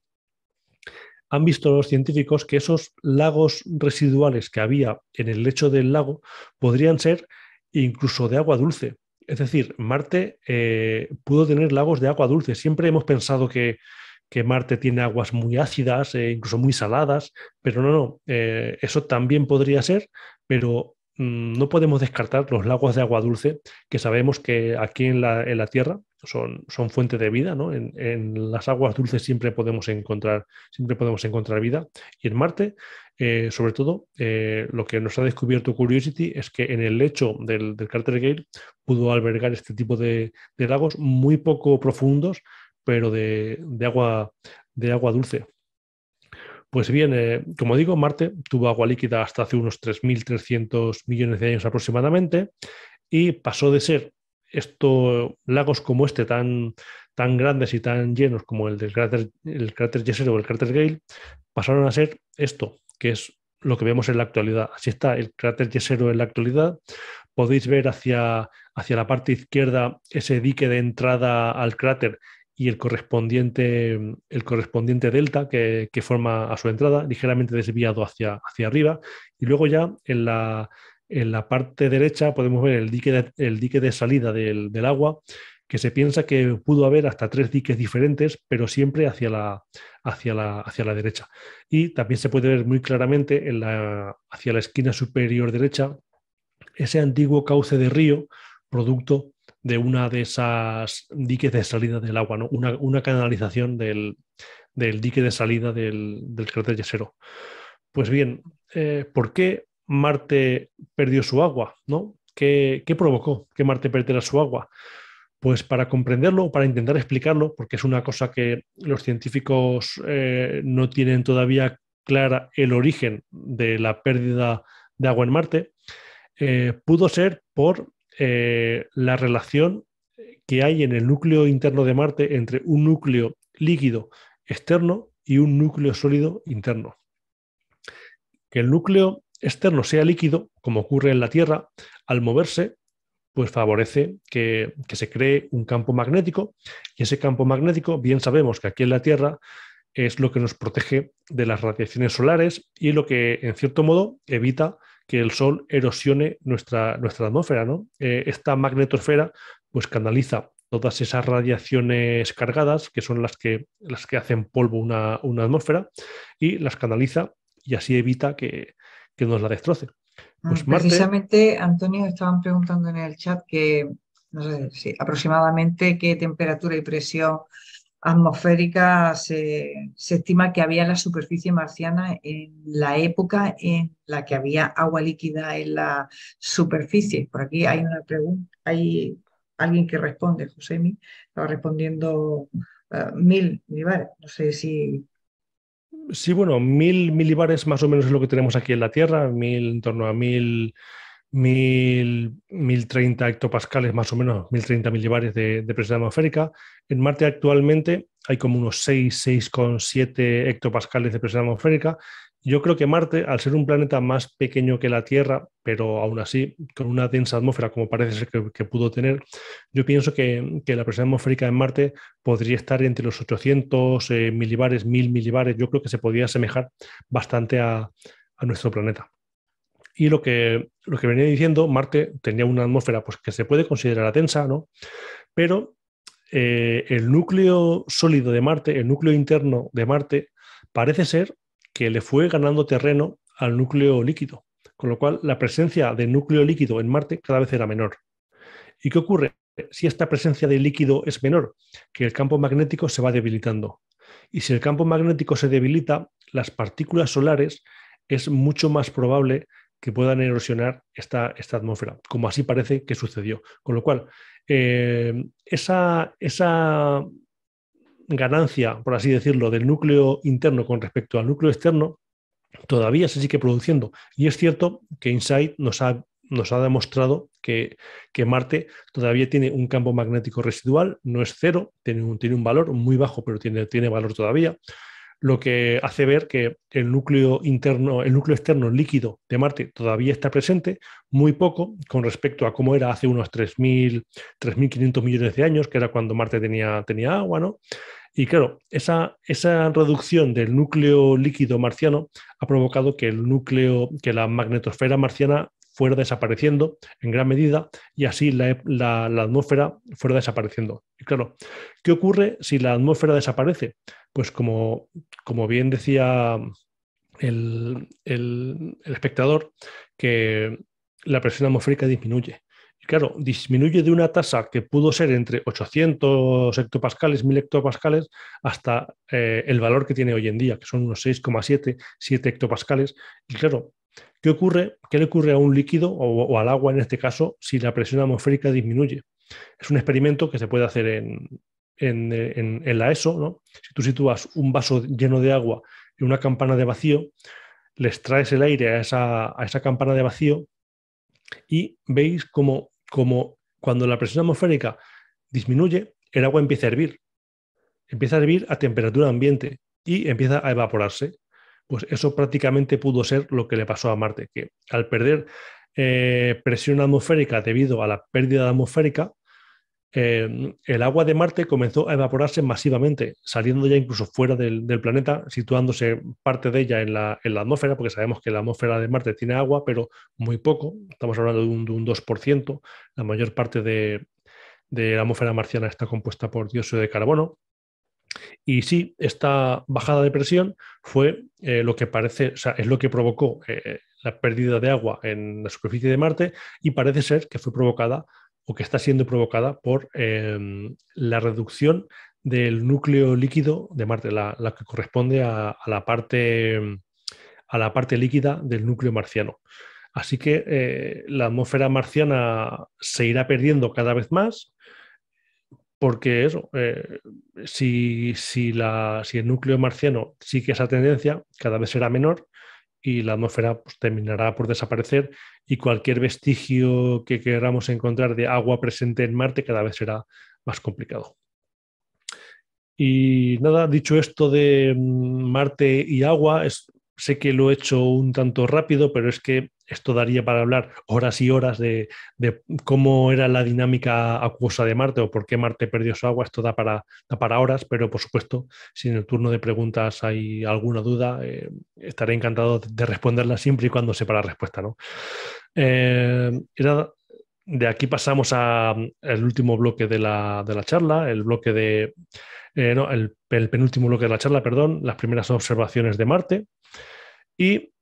han visto los científicos que esos lagos residuales que había en el lecho del lago podrían ser incluso de agua dulce. Es decir, Marte pudo tener lagos de agua dulce. Siempre hemos pensado que Marte tiene aguas muy ácidas, incluso muy saladas, pero no. Eso también podría ser, pero no podemos descartar los lagos de agua dulce, que sabemos que aquí en la Tierra son fuente de vida, ¿no? En las aguas dulces siempre podemos encontrar vida. Y en Marte, sobre todo, lo que nos ha descubierto Curiosity es que en el lecho del cráter Gale pudo albergar este tipo de lagos muy poco profundos, pero de agua dulce. Pues bien, como digo, Marte tuvo agua líquida hasta hace unos 3.300 millones de años aproximadamente y pasó de ser estos lagos como este tan grandes y tan llenos como el cráter Jezero o el cráter Gale, pasaron a ser esto, que es lo que vemos en la actualidad. Así está el cráter Jezero en la actualidad. Podéis ver hacia la parte izquierda ese dique de entrada al cráter y el correspondiente delta que forma a su entrada, ligeramente desviado hacia arriba. Y luego ya en la parte derecha podemos ver el dique de salida del agua, que se piensa que pudo haber hasta 3 diques diferentes, pero siempre hacia la derecha. Y también se puede ver muy claramente hacia la esquina superior derecha ese antiguo cauce de río, producto de una de esas diques de salida del agua, ¿no? Una canalización del dique de salida del cráter Jezero. Pues bien, ¿por qué Marte perdió su agua? ¿No? ¿Qué provocó que Marte perdiera su agua? Pues para comprenderlo, para intentar explicarlo, porque es una cosa que los científicos no tienen todavía clara el origen de la pérdida de agua en Marte, pudo ser por la relación que hay en el núcleo interno de Marte entre un núcleo líquido externo y un núcleo sólido interno. Que el núcleo externo sea líquido, como ocurre en la Tierra, al moverse, pues favorece que se cree un campo magnético y ese campo magnético, bien sabemos que aquí en la Tierra es lo que nos protege de las radiaciones solares y lo que, en cierto modo, evita que el Sol erosione nuestra atmósfera, ¿no? Esta magnetosfera pues canaliza todas esas radiaciones cargadas, que son las que hacen polvo una atmósfera, y las canaliza y así evita que nos la destroce. Pues Marte, Precisamente, Antonio, estaban preguntando en el chat que, no sé, si aproximadamente qué temperatura y presión atmosférica se estima que había en la superficie marciana en la época en la que había agua líquida en la superficie. Por aquí hay una pregunta, hay alguien que responde, Josemi, estaba respondiendo 1000 milibares. No sé si... Sí, bueno, 1000 milibares más o menos es lo que tenemos aquí en la Tierra, en torno a 1030 hectopascales, más o menos, 1030 milibares de presión atmosférica. En Marte actualmente hay como unos 6,7 hectopascales de presión atmosférica. Yo creo que Marte, al ser un planeta más pequeño que la Tierra, pero aún así con una densa atmósfera como parece ser que pudo tener, yo pienso que la presión atmosférica en Marte podría estar entre los 800 milibares, 1000 milibares. Yo creo que se podría asemejar bastante a nuestro planeta. Y lo que venía diciendo, Marte tenía una atmósfera pues, que se puede considerar densa, ¿no? Pero el núcleo sólido de Marte, el núcleo interno de Marte, parece ser que le fue ganando terreno al núcleo líquido, con lo cual la presencia del núcleo líquido en Marte cada vez era menor. ¿Y qué ocurre si esta presencia de líquido es menor? Que el campo magnético se va debilitando. Y si el campo magnético se debilita, las partículas solares es mucho más probable que puedan erosionar esta atmósfera, como así parece que sucedió. Con lo cual, esa ganancia, por así decirlo, del núcleo interno con respecto al núcleo externo, todavía se sigue produciendo. Y es cierto que InSight nos ha demostrado que Marte todavía tiene un campo magnético residual, no es cero, tiene un valor muy bajo, pero tiene valor todavía, lo que hace ver que el núcleo interno, el núcleo externo líquido de Marte todavía está presente, muy poco con respecto a cómo era hace unos 3.500 millones de años, que era cuando Marte tenía agua, ¿no? Y claro, esa reducción del núcleo líquido marciano ha provocado que la magnetosfera marciana fuera desapareciendo en gran medida y así la atmósfera fuera desapareciendo. Y claro, ¿qué ocurre si la atmósfera desaparece? Pues como bien decía el espectador, que la presión atmosférica disminuye. Y claro, disminuye de una tasa que pudo ser entre 800 hectopascales, 1000 hectopascales, hasta el valor que tiene hoy en día, que son unos 6,7, 7 hectopascales. Y claro, ¿qué ocurre? ¿Qué le ocurre a un líquido o al agua en este caso si la presión atmosférica disminuye? Es un experimento que se puede hacer en la ESO, ¿no? Si tú sitúas un vaso lleno de agua en una campana de vacío, le extraes el aire a esa campana de vacío y veis como cuando la presión atmosférica disminuye, el agua empieza a hervir a temperatura ambiente y empieza a evaporarse. Pues eso prácticamente pudo ser lo que le pasó a Marte, que al perder presión atmosférica debido a la pérdida atmosférica, el agua de Marte comenzó a evaporarse masivamente, saliendo ya incluso fuera del planeta, situándose parte de ella en la atmósfera, porque sabemos que la atmósfera de Marte tiene agua, pero muy poco, estamos hablando de un 2%, la mayor parte de la atmósfera marciana está compuesta por dióxido de carbono. Y sí, esta bajada de presión fue lo que parece, o sea, es lo que provocó la pérdida de agua en la superficie de Marte y parece ser que fue provocada o que está siendo provocada por la reducción del núcleo líquido de Marte, la que corresponde a la parte líquida del núcleo marciano. Así que la atmósfera marciana se irá perdiendo cada vez más, porque eso, si el núcleo marciano sigue esa tendencia, cada vez será menor y la atmósfera pues, terminará por desaparecer y cualquier vestigio que queramos encontrar de agua presente en Marte cada vez será más complicado. Y nada, dicho esto de Marte y agua, sé que lo he hecho un tanto rápido, pero es que esto daría para hablar horas y horas de cómo era la dinámica acuosa de Marte o por qué Marte perdió su agua. Esto da para horas, pero por supuesto, si en el turno de preguntas hay alguna duda, estaré encantado de responderla siempre y cuando sepa la respuesta, ¿no? De aquí pasamos al último bloque de la charla, el bloque de no, el penúltimo bloque de la charla, perdón, las primeras observaciones de Marte. Y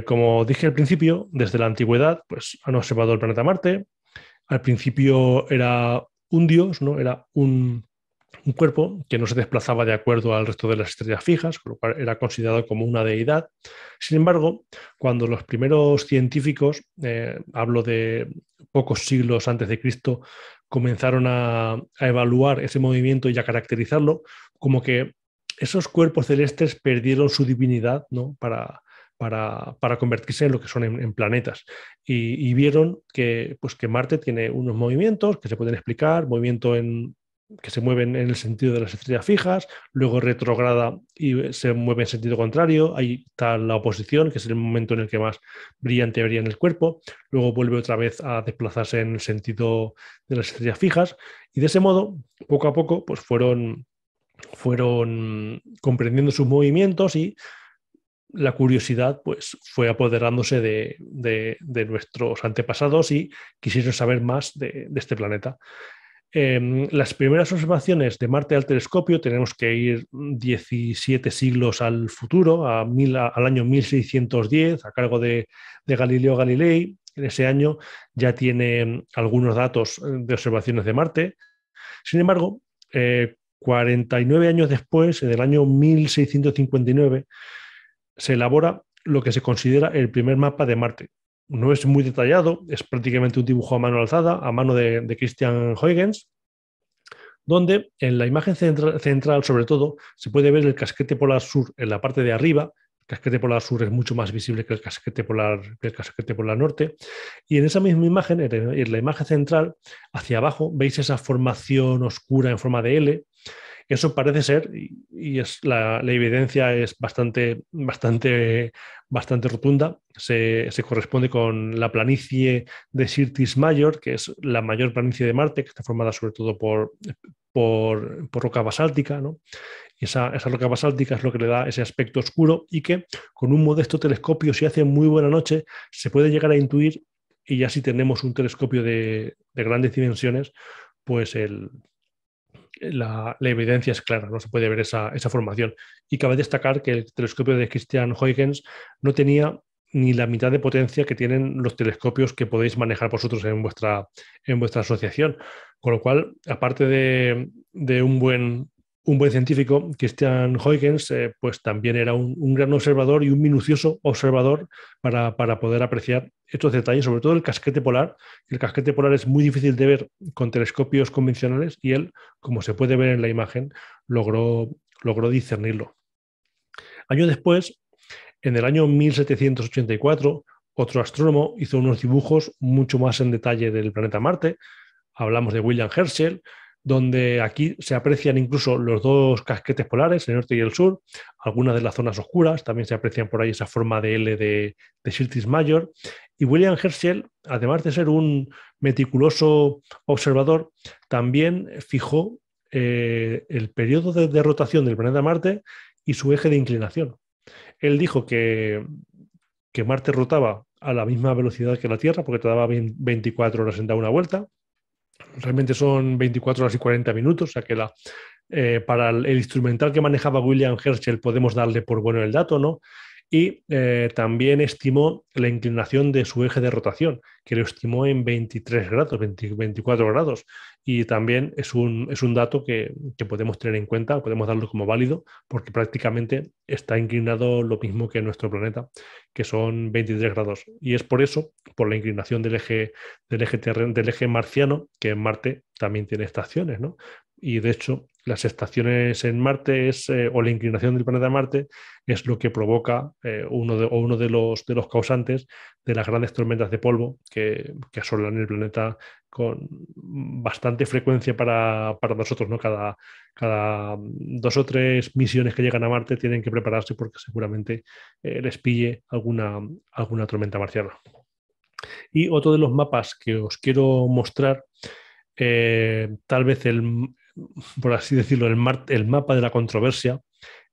como dije al principio, desde la antigüedad, pues han observado el planeta Marte. Al principio era un dios, ¿no? Era un cuerpo que no se desplazaba de acuerdo al resto de las estrellas fijas, con lo cual era considerado como una deidad. Sin embargo, cuando los primeros científicos, hablo de pocos siglos antes de Cristo, comenzaron a evaluar ese movimiento y a caracterizarlo, como que esos cuerpos celestes perdieron su divinidad, ¿no? Para convertirse en lo que son en planetas. Y vieron que, pues, que Marte tiene unos movimientos que se pueden explicar, que se mueven en el sentido de las estrellas fijas, luego retrograda y se mueve en sentido contrario, ahí está la oposición, que es el momento en el que más brillante brilla en el cuerpo, luego vuelve otra vez a desplazarse en el sentido de las estrellas fijas, y de ese modo, poco a poco, pues fueron comprendiendo sus movimientos y la curiosidad pues, fue apoderándose de nuestros antepasados y quisieron saber más de este planeta. Las primeras observaciones de Marte al telescopio tenemos que ir 17 siglos al futuro, al año 1610, a cargo de Galileo Galilei. En ese año ya tiene algunos datos de observaciones de Marte. Sin embargo, 49 años después, en el año 1659, se elabora lo que se considera el primer mapa de Marte. No es muy detallado, es prácticamente un dibujo a mano alzada, a mano de Christian Huygens, donde en la imagen central, sobre todo, se puede ver el casquete polar sur en la parte de arriba. El casquete polar sur es mucho más visible que el casquete polar norte. Y en esa misma imagen, en la imagen central, hacia abajo, veis esa formación oscura en forma de L. Eso parece ser, y la evidencia es bastante rotunda, se corresponde con la planicie de Syrtis Major, que es la mayor planicie de Marte, que está formada sobre todo por roca basáltica, ¿no? Y esa roca basáltica es lo que le da ese aspecto oscuro y que con un modesto telescopio, si hace muy buena noche, se puede llegar a intuir, y ya si tenemos un telescopio de grandes dimensiones, pues la evidencia es clara, no se puede ver esa formación. Y cabe destacar que el telescopio de Christian Huygens no tenía ni la mitad de potencia que tienen los telescopios que podéis manejar vosotros en vuestra asociación. Con lo cual, aparte de un buen científico, Christian Huygens pues también era un gran observador y un minucioso observador para poder apreciar estos detalles, sobre todo el casquete polar. El casquete polar es muy difícil de ver con telescopios convencionales y él, como se puede ver en la imagen, logró discernirlo. Años después, en el año 1784, otro astrónomo hizo unos dibujos mucho más en detalle del planeta Marte. Hablamos de William Herschel, donde aquí se aprecian incluso los dos casquetes polares, el norte y el sur, algunas de las zonas oscuras, también se aprecian por ahí esa forma de L de Syrtis Major. Y William Herschel, además de ser un meticuloso observador, también fijó el periodo de rotación del planeta Marte y su eje de inclinación. Él dijo que Marte rotaba a la misma velocidad que la Tierra, porque tardaba 24 horas en dar una vuelta. Realmente son 24 horas y 40 minutos, o sea que para el instrumental que manejaba William Herschel podemos darle por bueno el dato, ¿no? Y también estimó la inclinación de su eje de rotación, que lo estimó en 23 grados, 24 grados. Y también es un dato que podemos tener en cuenta, podemos darlo como válido, porque prácticamente está inclinado lo mismo que nuestro planeta, que son 23 grados. Y es por eso, por la inclinación del eje marciano, que en Marte también tiene estaciones, ¿no? Y de hecho, las estaciones en Marte o la inclinación del planeta Marte es lo que provoca uno de los causantes de las grandes tormentas de polvo que asolan el planeta con bastante frecuencia para nosotros, ¿no? Cada 2 o 3 misiones que llegan a Marte tienen que prepararse porque seguramente les pille alguna tormenta marciana. Y otro de los mapas que os quiero mostrar, tal vez por así decirlo, el mapa de la controversia,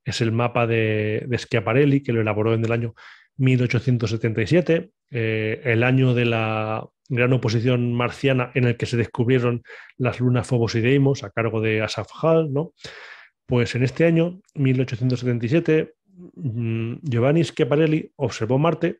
es el mapa de Schiaparelli, que lo elaboró en el año 1877, el año de la gran oposición marciana en el que se descubrieron las lunas Phobos y Deimos a cargo de Asaph Hall, ¿no? Pues en este año, 1877, Giovanni Schiaparelli observó Marte,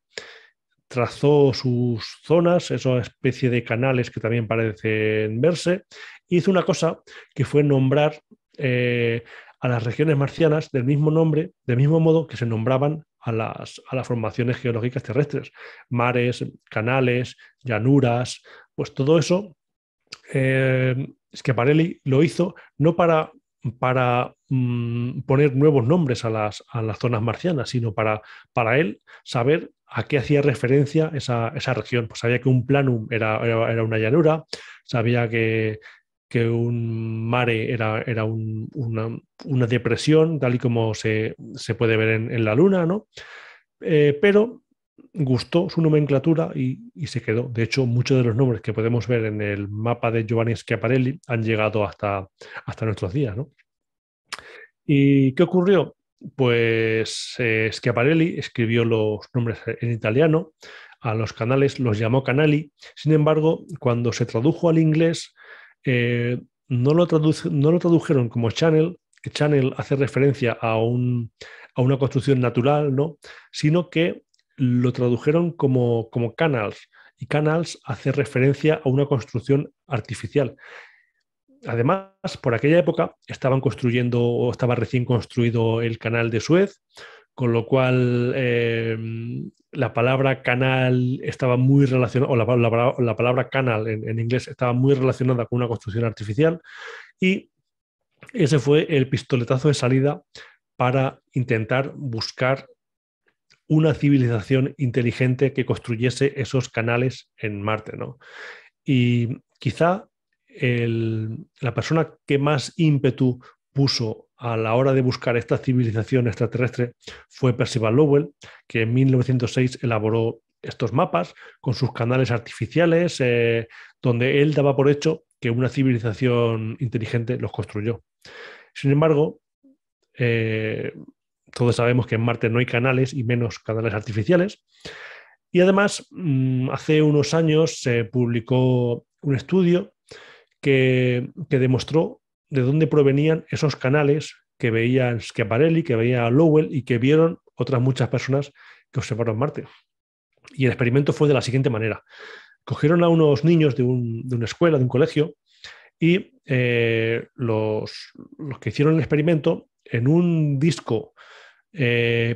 trazó sus zonas, esa especie de canales que también parecen verse, hizo una cosa que fue nombrar a las regiones marcianas del mismo nombre, del mismo modo que se nombraban a las formaciones geológicas terrestres, mares, canales, llanuras, pues todo eso Schiaparelli lo hizo no para poner nuevos nombres a las zonas marcianas, sino para él saber a qué hacía referencia esa región. Pues sabía que un planum era una llanura, sabía que un mare era una depresión, tal y como se puede ver en la Luna, ¿no? Pero gustó su nomenclatura y se quedó. De hecho, muchos de los nombres que podemos ver en el mapa de Giovanni Schiaparelli han llegado hasta nuestros días, ¿no? ¿Y qué ocurrió? Pues Schiaparelli escribió los nombres en italiano, a los canales los llamó canali. Sin embargo, cuando se tradujo al inglés, no lo tradujeron como channel, que channel hace referencia a una construcción natural, ¿no? Sino que lo tradujeron como canals, y canals hace referencia a una construcción artificial. Además, por aquella época estaban construyendo o estaba recién construido el canal de Suez, con lo cual la palabra canal estaba muy relacionada, o la palabra canal en inglés estaba muy relacionada con una construcción artificial, y ese fue el pistoletazo de salida para intentar buscar una civilización inteligente que construyese esos canales en Marte, ¿no? Y quizá la persona que más ímpetu puso a la hora de buscar esta civilización extraterrestre fue Percival Lowell, que en 1906 elaboró estos mapas con sus canales artificiales, donde él daba por hecho que una civilización inteligente los construyó. Sin embargo, eh, todos sabemos que en Marte no hay canales y menos canales artificiales. Y además, hace unos años se publicó un estudio que demostró de dónde provenían esos canales que veían Schiaparelli, que veía Lowell y que vieron otras muchas personas que observaron Marte. Y el experimento fue de la siguiente manera. Cogieron a unos niños de una escuela, de un colegio, y los que hicieron el experimento en un disco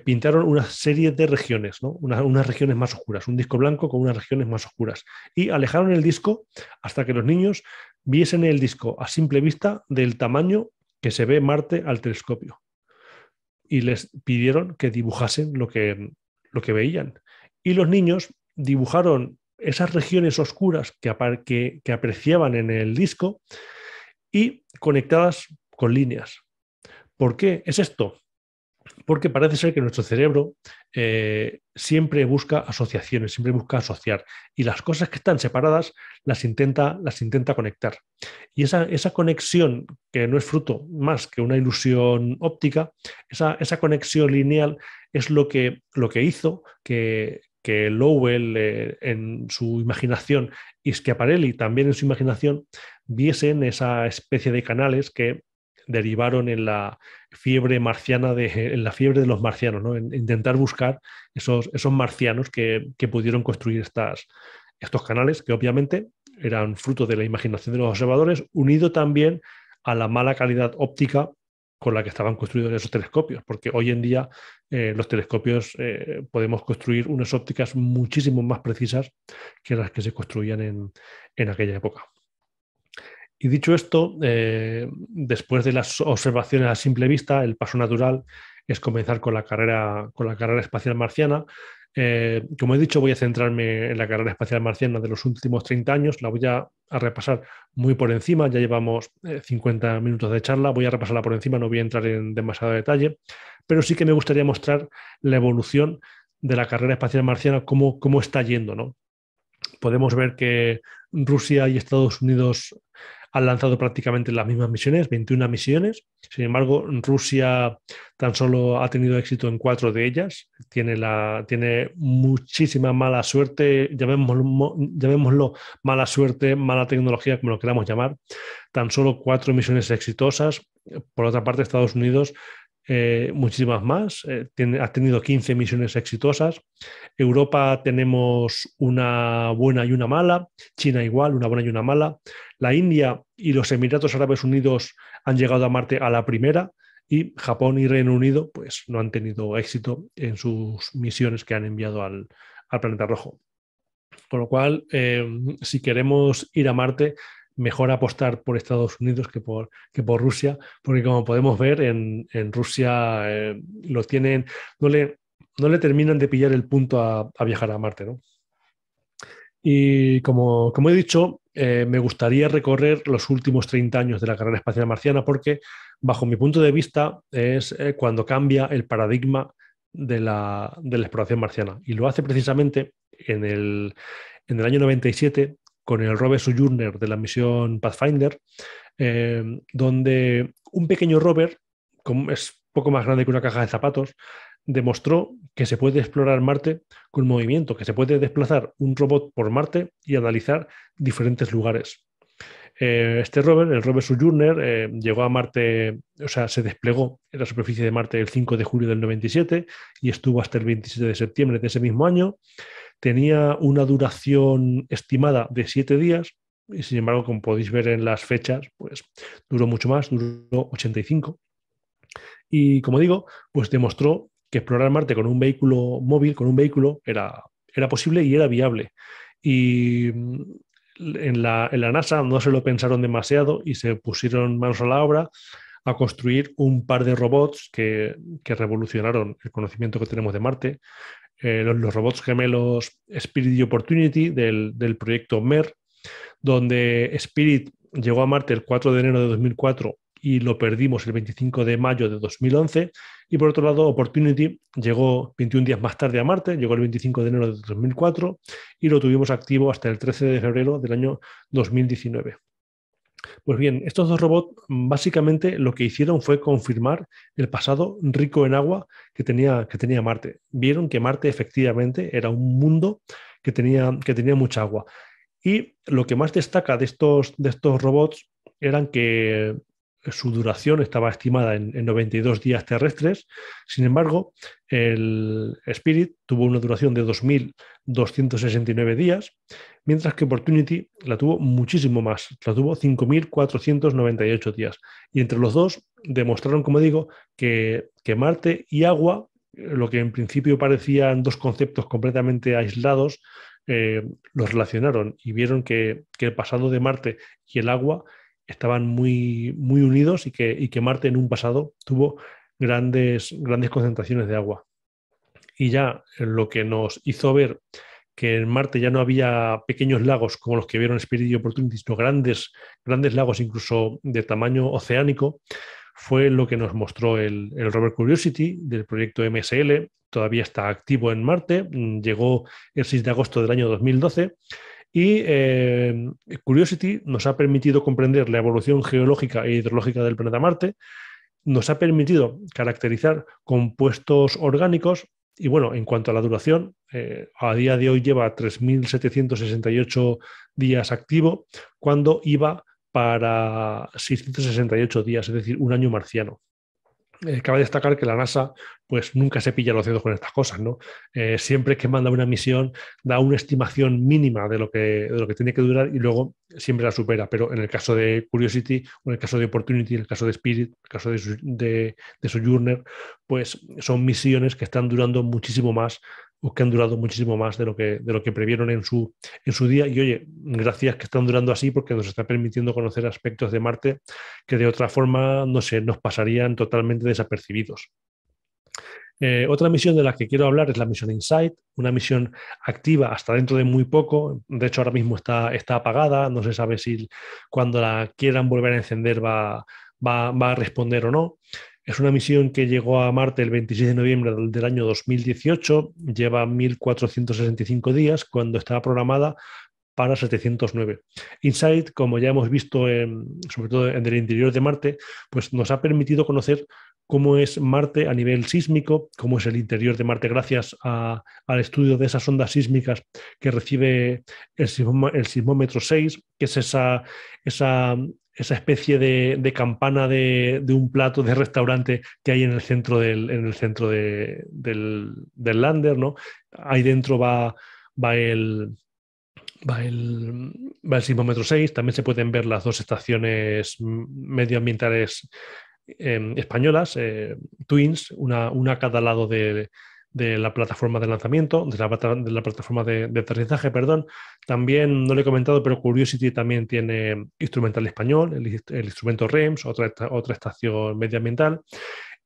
pintaron una serie de regiones, ¿no? Unas regiones más oscuras, un disco blanco con unas regiones más oscuras. Y alejaron el disco hasta que los niños viesen el disco a simple vista del tamaño que se ve Marte al telescopio. Y les pidieron que dibujasen lo que veían. Y los niños dibujaron esas regiones oscuras que apreciaban en el disco y conectadas con líneas. ¿Por qué es esto? Porque parece ser que nuestro cerebro siempre busca asociaciones, siempre busca asociar, y las cosas que están separadas las intenta conectar. Y esa conexión, que no es fruto más que una ilusión óptica, esa conexión lineal es lo que hizo que Lowell en su imaginación y Schiaparelli también en su imaginación viesen esa especie de canales que derivaron en la fiebre marciana, en la fiebre de los marcianos, ¿no? En intentar buscar esos marcianos que pudieron construir estos canales, que obviamente eran fruto de la imaginación de los observadores, unido también a la mala calidad óptica con la que estaban construidos esos telescopios, porque hoy en día los telescopios podemos construir unas ópticas muchísimo más precisas que las que se construían en aquella época. Y dicho esto, después de las observaciones a simple vista, el paso natural es comenzar con la carrera espacial marciana. Como he dicho, voy a centrarme en la carrera espacial marciana de los últimos 30 años. La voy a repasar muy por encima. Ya llevamos 50 minutos de charla. Voy a repasarla por encima, no voy a entrar en demasiado detalle, pero sí que me gustaría mostrar la evolución de la carrera espacial marciana, cómo está yendo, ¿no? Podemos ver que Rusia y Estados Unidos han lanzado prácticamente las mismas misiones, 21 misiones. Sin embargo, Rusia tan solo ha tenido éxito en 4 de ellas. Tiene muchísima mala suerte, llamémoslo mala suerte, mala tecnología, como lo queramos llamar. Tan solo 4 misiones exitosas. Por otra parte, Estados Unidos muchísimas más. Ha tenido 15 misiones exitosas. Europa tenemos una buena y una mala. China igual, una buena y una mala. La India y los Emiratos Árabes Unidos han llegado a Marte a la primera, y Japón y Reino Unido pues no han tenido éxito en sus misiones que han enviado al planeta rojo. Con lo cual, si queremos ir a Marte, mejor apostar por Estados Unidos que por Rusia, porque como podemos ver, en Rusia lo tienen, no le terminan de pillar el punto a viajar a Marte, ¿no? Y como he dicho, me gustaría recorrer los últimos 30 años de la carrera espacial marciana porque, bajo mi punto de vista, es cuando cambia el paradigma de la exploración marciana. Y lo hace precisamente en el año 97 con el rover Sojourner de la misión Pathfinder, donde un pequeño rover, como es poco más grande que una caja de zapatos, demostró que se puede explorar Marte con movimiento, que se puede desplazar un robot por Marte y analizar diferentes lugares. Este rover, el rover Sojourner, llegó a Marte, o sea, se desplegó en la superficie de Marte el 5 de julio del 97 y estuvo hasta el 27 de septiembre de ese mismo año. Tenía una duración estimada de 7 días y, sin embargo, como podéis ver en las fechas, pues duró mucho más, duró 85. Y como digo, pues demostró que explorar Marte con un vehículo móvil, con un vehículo, era posible y era viable. Y en la NASA no se lo pensaron demasiado y se pusieron manos a la obra a construir un par de robots que revolucionaron el conocimiento que tenemos de Marte. Los robots gemelos Spirit y Opportunity del proyecto MER, donde Spirit llegó a Marte el 4 de enero de 2004 y lo perdimos el 25 de mayo de 2011. Y por otro lado, Opportunity llegó 21 días más tarde a Marte, llegó el 25 de enero de 2004 y lo tuvimos activo hasta el 13 de febrero del año 2019. Pues bien, estos dos robots básicamente lo que hicieron fue confirmar el pasado rico en agua que tenía Marte. Vieron que Marte efectivamente era un mundo que tenía mucha agua. Y lo que más destaca de estos robots eran que su duración estaba estimada en 92 días terrestres. Sin embargo, el Spirit tuvo una duración de 2.269 días, mientras que Opportunity la tuvo muchísimo más, la tuvo 5.498 días. Y entre los dos demostraron, como digo, que Marte y agua, lo que en principio parecían dos conceptos completamente aislados, los relacionaron y vieron que el pasado de Marte y el agua estaban muy, muy unidos y que Marte en un pasado tuvo grandes concentraciones de agua. Y ya lo que nos hizo ver que en Marte ya no había pequeños lagos como los que vieron Spirit y Opportunity, sino grandes lagos incluso de tamaño oceánico, fue lo que nos mostró el rover Curiosity del proyecto MSL. Todavía está activo en Marte, llegó el 6 de agosto del año 2012 y Curiosity nos ha permitido comprender la evolución geológica e hidrológica del planeta Marte, nos ha permitido caracterizar compuestos orgánicos y, bueno, en cuanto a la duración, a día de hoy lleva 3.768 días activo cuando iba para 668 días, es decir, un año marciano. Cabe destacar que la NASA pues nunca se pilla los dedos con estas cosas, ¿no? Siempre que manda una misión da una estimación mínima de lo que tiene que durar y luego siempre la supera, pero en el caso de Curiosity, o en el caso de Opportunity, en el caso de Spirit, en el caso de Sojourner, pues son misiones que están durando muchísimo más o que han durado muchísimo más de lo que previeron en su día. Y oye, gracias que están durando así porque nos está permitiendo conocer aspectos de Marte que de otra forma, no sé, nos pasarían totalmente desapercibidos. Otra misión de la que quiero hablar es la misión InSight, una misión activa hasta dentro de muy poco. De hecho, ahora mismo está apagada, no se sabe si cuando la quieran volver a encender va a responder o no. Es una misión que llegó a Marte el 26 de noviembre del año 2018, lleva 1.465 días cuando estaba programada para 709. InSight, como ya hemos visto, sobre todo en el interior de Marte, pues nos ha permitido conocer cómo es Marte a nivel sísmico, cómo es el interior de Marte gracias al estudio de esas ondas sísmicas que recibe el sismómetro 6, que es esa especie de campana de un plato de restaurante que hay en el centro del lander, ¿no? Ahí dentro va el sismómetro 6, también se pueden ver las dos estaciones medioambientales españolas, Twins, una a cada lado de la plataforma de lanzamiento, de la plataforma de aterrizaje, perdón. También, no lo he comentado, pero Curiosity también tiene instrumental español, el instrumento REMS, otra estación medioambiental.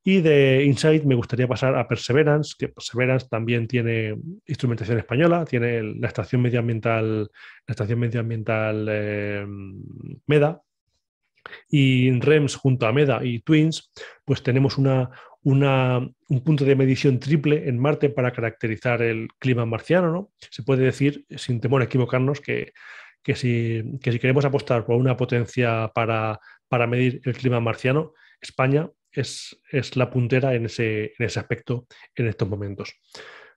Y de Insight me gustaría pasar a Perseverance, que Perseverance también tiene instrumentación española, tiene la estación medioambiental MEDA, y en REMS junto a MEDA y Twins, pues tenemos un punto de medición triple en Marte para caracterizar el clima marciano, ¿no? Se puede decir, sin temor a equivocarnos, que si queremos apostar por una potencia para medir el clima marciano, España es la puntera en ese aspecto en estos momentos.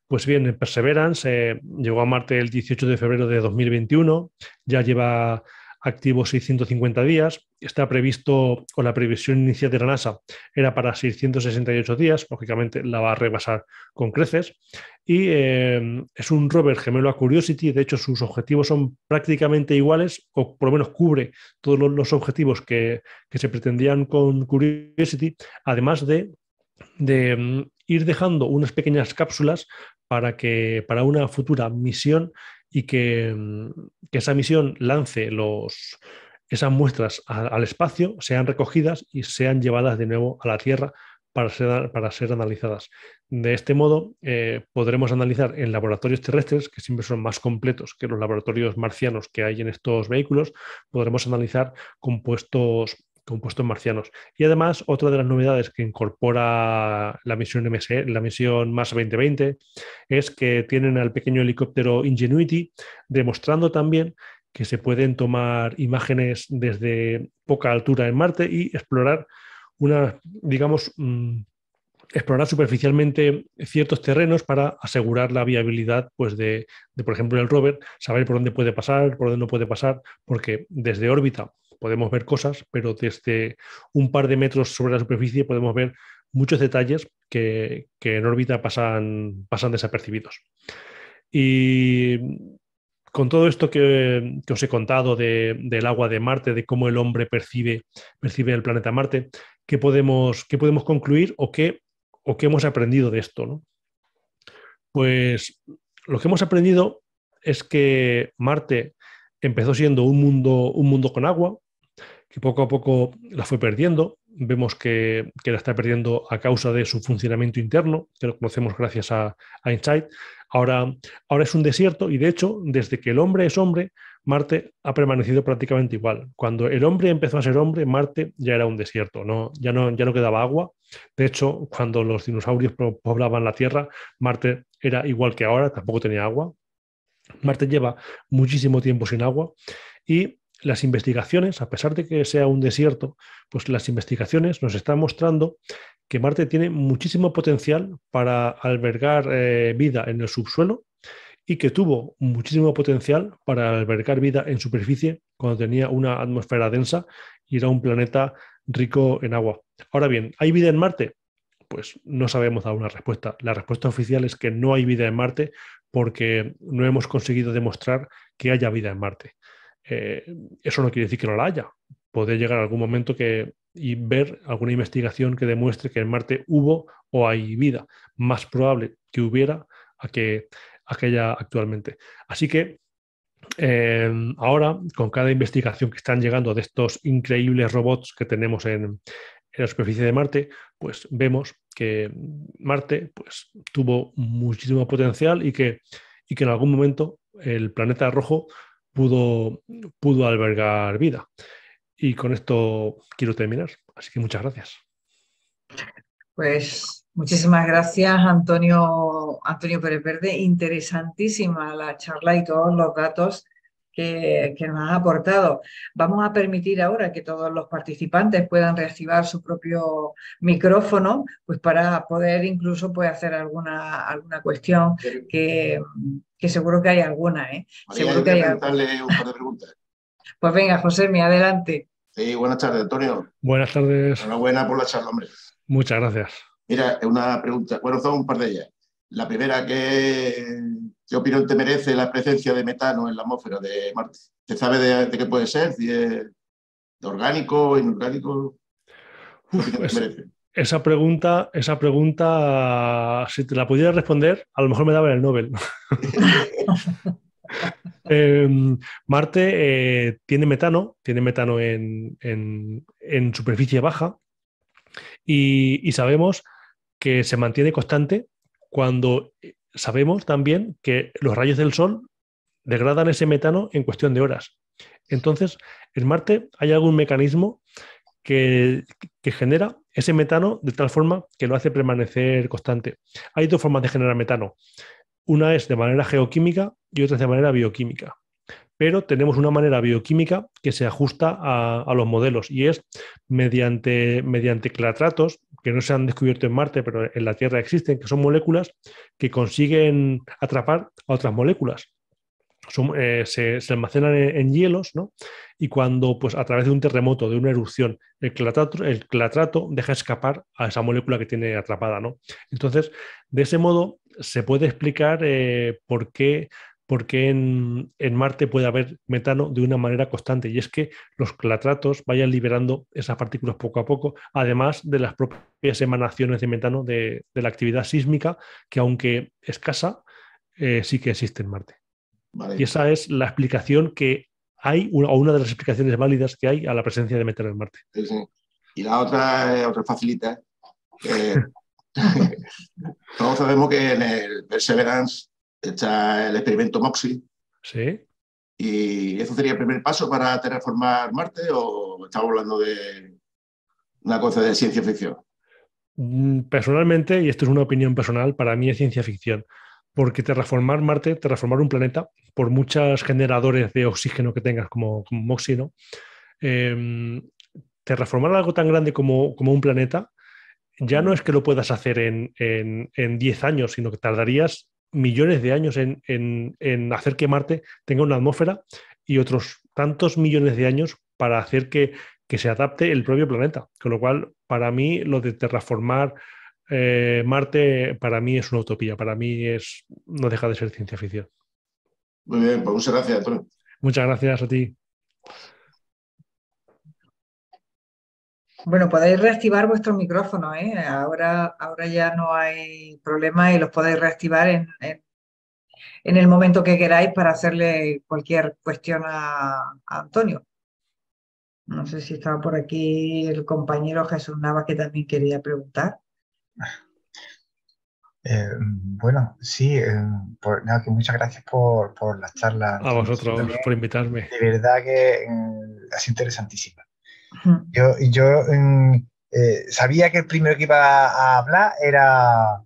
Pues bien, Perseverance llegó a Marte el 18 de febrero de 2021, ya lleva activo 650 días, está previsto, con la previsión inicial de la NASA, era para 668 días, lógicamente la va a rebasar con creces, y es un rover gemelo a Curiosity, de hecho sus objetivos son prácticamente iguales, o por lo menos cubre todos los objetivos que se pretendían con Curiosity, además de ir dejando unas pequeñas cápsulas para una futura misión y que esa misión lance esas muestras al espacio, sean recogidas y sean llevadas de nuevo a la Tierra para ser analizadas. De este modo, podremos analizar en laboratorios terrestres, que siempre son más completos que los laboratorios marcianos que hay en estos vehículos, podremos analizar compuestos marcianos. Y además, otra de las novedades que incorpora la misión MSE, la misión Mars 2020, es que tienen al pequeño helicóptero Ingenuity, demostrando también que se pueden tomar imágenes desde poca altura en Marte y explorar explorar superficialmente ciertos terrenos para asegurar la viabilidad, pues por ejemplo, el rover, saber por dónde puede pasar, por dónde no puede pasar, porque desde órbita podemos ver cosas, pero desde un par de metros sobre la superficie podemos ver muchos detalles que en órbita pasan desapercibidos. Y con todo esto que os he contado del agua de Marte, de cómo el hombre percibe el planeta Marte, ¿qué podemos concluir o qué hemos aprendido de esto, ¿no? Pues lo que hemos aprendido es que Marte empezó siendo un mundo con agua, que poco a poco la fue perdiendo. Vemos que la está perdiendo a causa de su funcionamiento interno, que lo conocemos gracias a Insight. Ahora es un desierto y, de hecho, desde que el hombre es hombre, Marte ha permanecido prácticamente igual. Cuando el hombre empezó a ser hombre, Marte ya era un desierto, ya no quedaba agua. De hecho, cuando los dinosaurios poblaban la Tierra, Marte era igual que ahora, tampoco tenía agua. Marte lleva muchísimo tiempo sin agua y las investigaciones, a pesar de que sea un desierto, pues las investigaciones nos están mostrando que Marte tiene muchísimo potencial para albergar vida en el subsuelo y que tuvo muchísimo potencial para albergar vida en superficie cuando tenía una atmósfera densa y era un planeta rico en agua. Ahora bien, ¿hay vida en Marte? Pues no sabemos dar una respuesta. La respuesta oficial es que no hay vida en Marte porque no hemos conseguido demostrar que haya vida en Marte. Eso no quiere decir que no la haya. Puede llegar algún momento y ver alguna investigación que demuestre que en Marte hubo o hay vida. Más probable que hubiera a que haya actualmente. Así que ahora, con cada investigación que están llegando de estos increíbles robots que tenemos en la superficie de Marte, pues vemos que Marte pues, tuvo muchísimo potencial y que en algún momento el planeta rojo pudo albergar vida. Y con esto quiero terminar. Así que muchas gracias. Pues muchísimas gracias, Antonio Pérez Verde. Interesantísima la charla y todos los datos que nos has aportado. Vamos a permitir ahora que todos los participantes puedan reactivar su propio micrófono, pues para poder incluso pues, hacer alguna cuestión que seguro que hay alguna, ¿eh? María, Seguro que hay preguntarle un par de preguntas. Pues venga, Josemi, adelante. Sí, buenas tardes, Antonio. Buenas tardes. Enhorabuena por la charla, hombre. Muchas gracias. Mira, una pregunta, bueno, son un par de ellas. La primera, ¿qué opinión te merece la presencia de metano en la atmósfera de Marte? ¿Se sabe de qué puede ser? ¿Si es de orgánico o inorgánico? Uf, esa pregunta, si te la pudiera responder, a lo mejor me daban el Nobel. Eh, Marte tiene metano en superficie baja y sabemos que se mantiene constante cuando sabemos también que los rayos del Sol degradan ese metano en cuestión de horas. Entonces, en Marte hay algún mecanismo que, que genera ese metano de tal forma que lo hace permanecer constante. Hay dos formas de generar metano. Una es de manera geoquímica y otra es de manera bioquímica. Pero tenemos una manera bioquímica que se ajusta a los modelos y es mediante clatratos que no se han descubierto en Marte, pero en la Tierra existen, que son moléculas que consiguen atrapar a otras moléculas. Se almacenan en hielos, ¿no? Y cuando, pues, a través de un terremoto, de una erupción, el clatrato deja escapar a esa molécula que tiene atrapada, ¿no? Entonces, de ese modo, se puede explicar por qué en Marte puede haber metano de una manera constante. Y es que los clatratos vayan liberando esas partículas poco a poco, además de las propias emanaciones de metano de la actividad sísmica, que aunque escasa, sí que existe en Marte. Y Vale. esa es la explicación que hay, o una de las explicaciones válidas que hay a la presencia de metano en Marte. Sí, sí. Y la otra facilita. que Todos sabemos que en el Perseverance está el experimento MOXIE. Sí. ¿Y eso sería el primer paso para terraformar Marte o estamos hablando de una cosa de ciencia ficción? Personalmente, y esto es una opinión personal, para mí es ciencia ficción, porque terraformar Marte, terraformar un planeta, por muchos generadores de oxígeno que tengas como MOXIE, ¿no? Eh, terraformar algo tan grande como un planeta ya no es que lo puedas hacer en 10 años, sino que tardarías millones de años en hacer que Marte tenga una atmósfera y otros tantos millones de años para hacer que se adapte el propio planeta. Con lo cual, para mí, lo de terraformar Marte, para mí es una utopía, para mí no deja de ser ciencia ficción. Muy bien, pues muchas gracias, Antonio. Muchas gracias a ti. Bueno, podéis reactivar vuestros micrófonos, ¿eh? Ahora ya no hay problema y los podéis reactivar en el momento que queráis para hacerle cualquier cuestión a Antonio. No sé si estaba por aquí el compañero Jesús Nava que también quería preguntar. Bueno, sí, nada, que muchas gracias por la charla, A Antonio. vosotros por invitarme. De verdad que ha sido interesantísima. Ujú. Yo sabía que el primero que iba a hablar era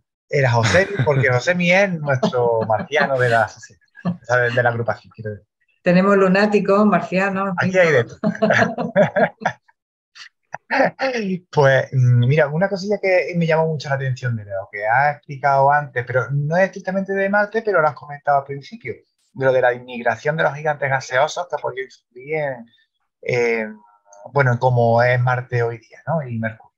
Josemi, porque Josemi es nuestro marciano de la sociedad, ¿sabes? De la agrupación, quiero decir. Tenemos lunáticos, marcianos, en Aquí fin, hay de todo. todo. Pues mira, una cosilla que me llamó mucho la atención de lo que has explicado antes, pero no es estrictamente de Marte, pero lo has comentado al principio, de lo de la inmigración de los gigantes gaseosos que podría influir bueno, como es Marte hoy día, ¿no? Y Mercurio.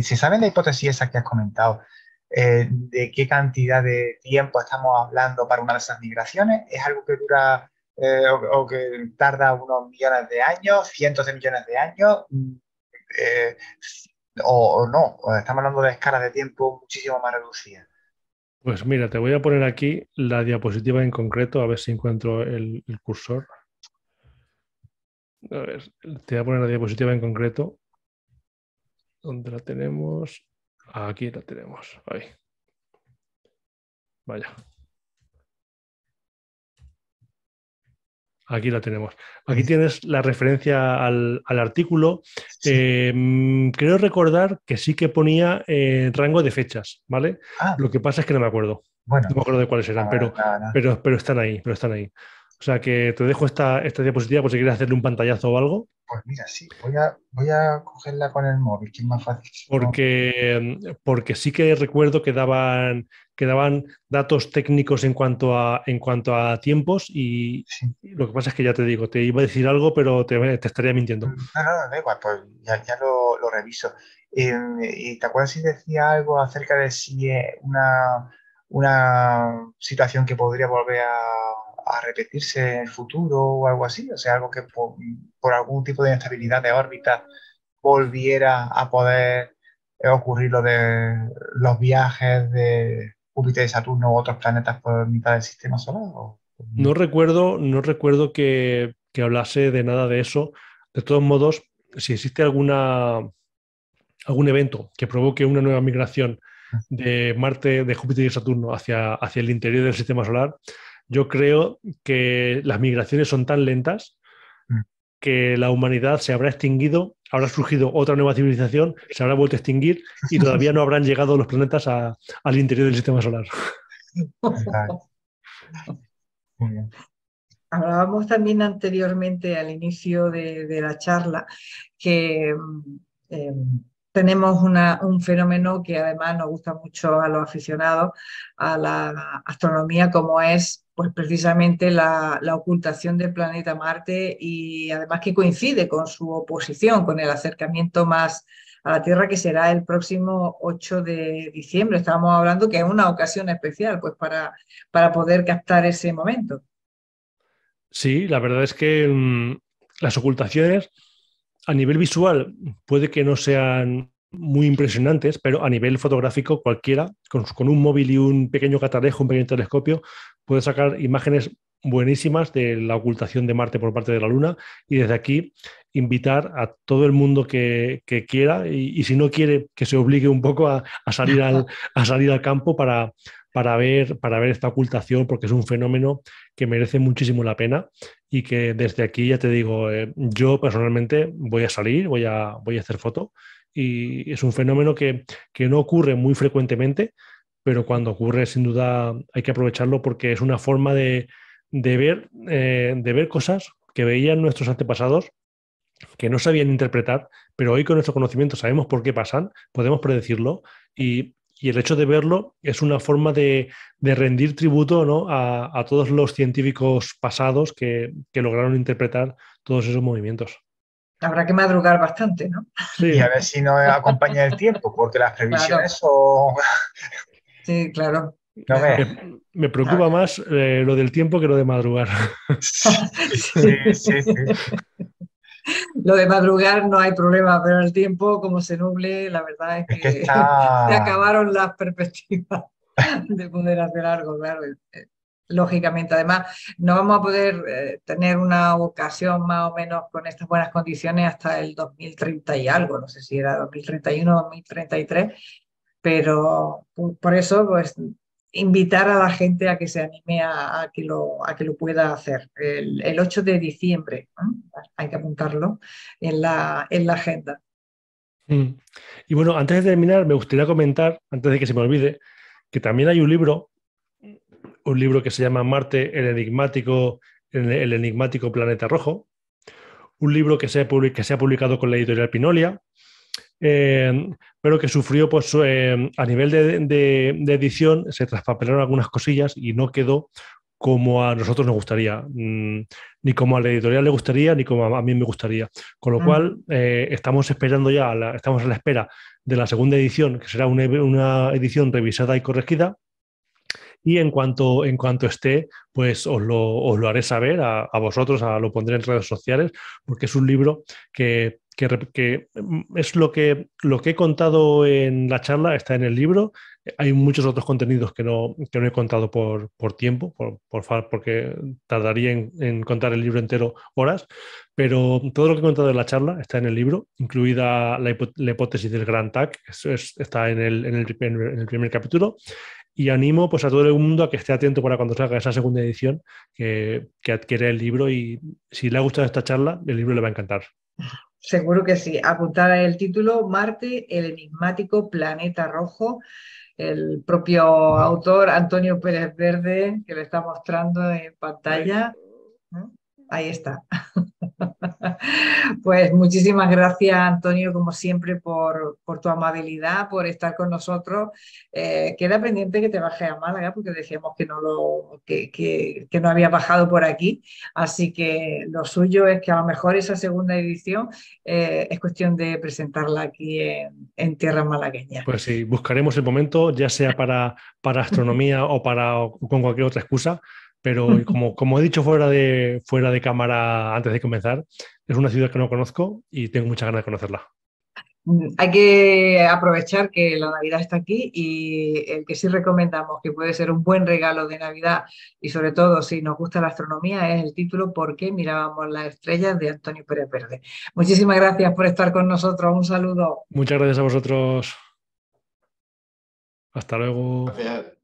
¿Se sabe la hipótesis esa que has comentado? ¿De qué cantidad de tiempo estamos hablando para una de esas migraciones? ¿Es algo que dura o que tarda unos millones de años, cientos de millones de años? Eh, o no, o estamos hablando de escalas de tiempo muchísimo más reducidas. Pues mira, te voy a poner aquí la diapositiva en concreto, a ver si encuentro el cursor. A ver, te voy a poner la diapositiva en concreto. ¿Dónde la tenemos? Aquí la tenemos. Ahí. Vaya. Aquí la tenemos. Aquí tienes la referencia al artículo. Sí. Creo recordar que sí que ponía rango de fechas, ¿vale? Ah, Lo que pasa es que no me acuerdo. bueno, No me acuerdo de cuáles eran, nada. pero están ahí, pero están ahí. O sea que te dejo esta diapositiva por si quieres hacerle un pantallazo o algo. Pues mira, sí, voy a cogerla con el móvil, que es más fácil. Porque sí que recuerdo que daban datos técnicos en cuanto a tiempos y Sí. lo que pasa es que ya te digo, te iba a decir algo, pero te estaría mintiendo. No, da igual, pues ya lo reviso. ¿Y te acuerdas si decía algo acerca de si es una situación que podría volver a repetirse en el futuro o algo así? O sea, algo que por algún tipo de inestabilidad de órbita volviera a poder ocurrir lo de los viajes de Júpiter y Saturno u otros planetas por mitad del sistema solar? No recuerdo que hablase de nada de eso. De todos modos, si existe algún evento que provoque una nueva migración de Marte, de Júpiter y Saturno hacia el interior del sistema solar, yo creo que las migraciones son tan lentas que la humanidad se habrá extinguido, habrá surgido otra nueva civilización, se habrá vuelto a extinguir y todavía no habrán llegado los planetas al interior del sistema solar. Muy bien. Hablábamos también anteriormente al inicio de la charla que eh, tenemos un fenómeno que además nos gusta mucho a los aficionados a la astronomía, como es pues, precisamente la ocultación del planeta Marte, y además que coincide con su oposición, con el acercamiento más a la Tierra, que será el próximo 8 de diciembre. Estábamos hablando que es una ocasión especial pues, para poder captar ese momento. Sí, la verdad es que las ocultaciones a nivel visual puede que no sean muy impresionantes, pero a nivel fotográfico cualquiera, con un móvil y un pequeño catalejo, un pequeño telescopio, puede sacar imágenes buenísimas de la ocultación de Marte por parte de la Luna, y desde aquí invitar a todo el mundo que quiera y si no quiere, que se obligue un poco a salir al campo para ver esta ocultación, porque es un fenómeno que merece muchísimo la pena y que desde aquí, ya te digo, yo personalmente voy a salir, voy a hacer foto, y es un fenómeno que no ocurre muy frecuentemente, pero cuando ocurre sin duda hay que aprovecharlo, porque es una forma de ver cosas que veían nuestros antepasados que no sabían interpretar, pero hoy con nuestro conocimiento sabemos por qué pasan, podemos predecirlo, y el hecho de verlo es una forma de rendir tributo, ¿no?, a todos los científicos pasados que lograron interpretar todos esos movimientos. Habrá que madrugar bastante, ¿no? Sí. Y a ver si nos acompaña el tiempo, porque las previsiones son... Sí, claro. No ves. Me preocupa más lo del tiempo que lo de madrugar. Sí. Lo de madrugar no hay problema, pero el tiempo, como se nuble, la verdad es que se acabaron las perspectivas de poder hacer algo, claro. Lógicamente, además, no vamos a poder tener una ocasión más o menos con estas buenas condiciones hasta el 2030 y algo, no sé si era 2031 o 2033, pero por eso, pues, invitar a la gente a que se anime a que lo pueda hacer. El 8 de diciembre, ¿no? Hay que apuntarlo en la agenda. Y bueno, antes de terminar, me gustaría comentar, antes de que se me olvide, que también hay un libro que se llama Marte, el enigmático planeta rojo, un libro que se ha publicado con la editorial Pinolia, pero que sufrió, pues, a nivel de edición, se traspapelaron algunas cosillas y no quedó como a nosotros nos gustaría, ni como a la editorial le gustaría, ni como a mí me gustaría. Con lo cual, estamos esperando estamos a la espera de la segunda edición, que será una edición revisada y corregida. Y en cuanto esté, pues os lo haré saber a vosotros, lo pondré en redes sociales, porque es un libro que es lo que he contado en la charla, está en el libro. Hay muchos otros contenidos que no he contado por tiempo, porque tardaría en contar el libro entero horas, pero todo lo que he contado en la charla está en el libro, incluida la hipótesis del Gran TAC, está en el primer capítulo. Y animo, pues, a todo el mundo a que esté atento para cuando salga esa segunda edición, que adquiere el libro, y si le ha gustado esta charla, el libro le va a encantar. Seguro que sí. Apuntar el título: Marte, el enigmático planeta rojo. El propio autor, Antonio Pérez Verde, que lo está mostrando en pantalla. Ahí está. Pues muchísimas gracias, Antonio, como siempre, por tu amabilidad, por estar con nosotros. Queda pendiente que te bajes a Málaga, porque decíamos que no había bajado por aquí, así que lo suyo es que a lo mejor esa segunda edición es cuestión de presentarla aquí en tierras malagueñas. Pues sí, buscaremos el momento, ya sea para astronomía o con cualquier otra excusa. Pero como he dicho fuera de cámara antes de comenzar, es una ciudad que no conozco y tengo muchas ganas de conocerla. hay que aprovechar que la Navidad está aquí y el que sí recomendamos que puede ser un buen regalo de Navidad y sobre todo si nos gusta la astronomía es el título ¿Por qué mirábamos las estrellas? De Antonio Pérez Verde. Muchísimas gracias por estar con nosotros. Un saludo. Muchas gracias a vosotros. Hasta luego. Gracias.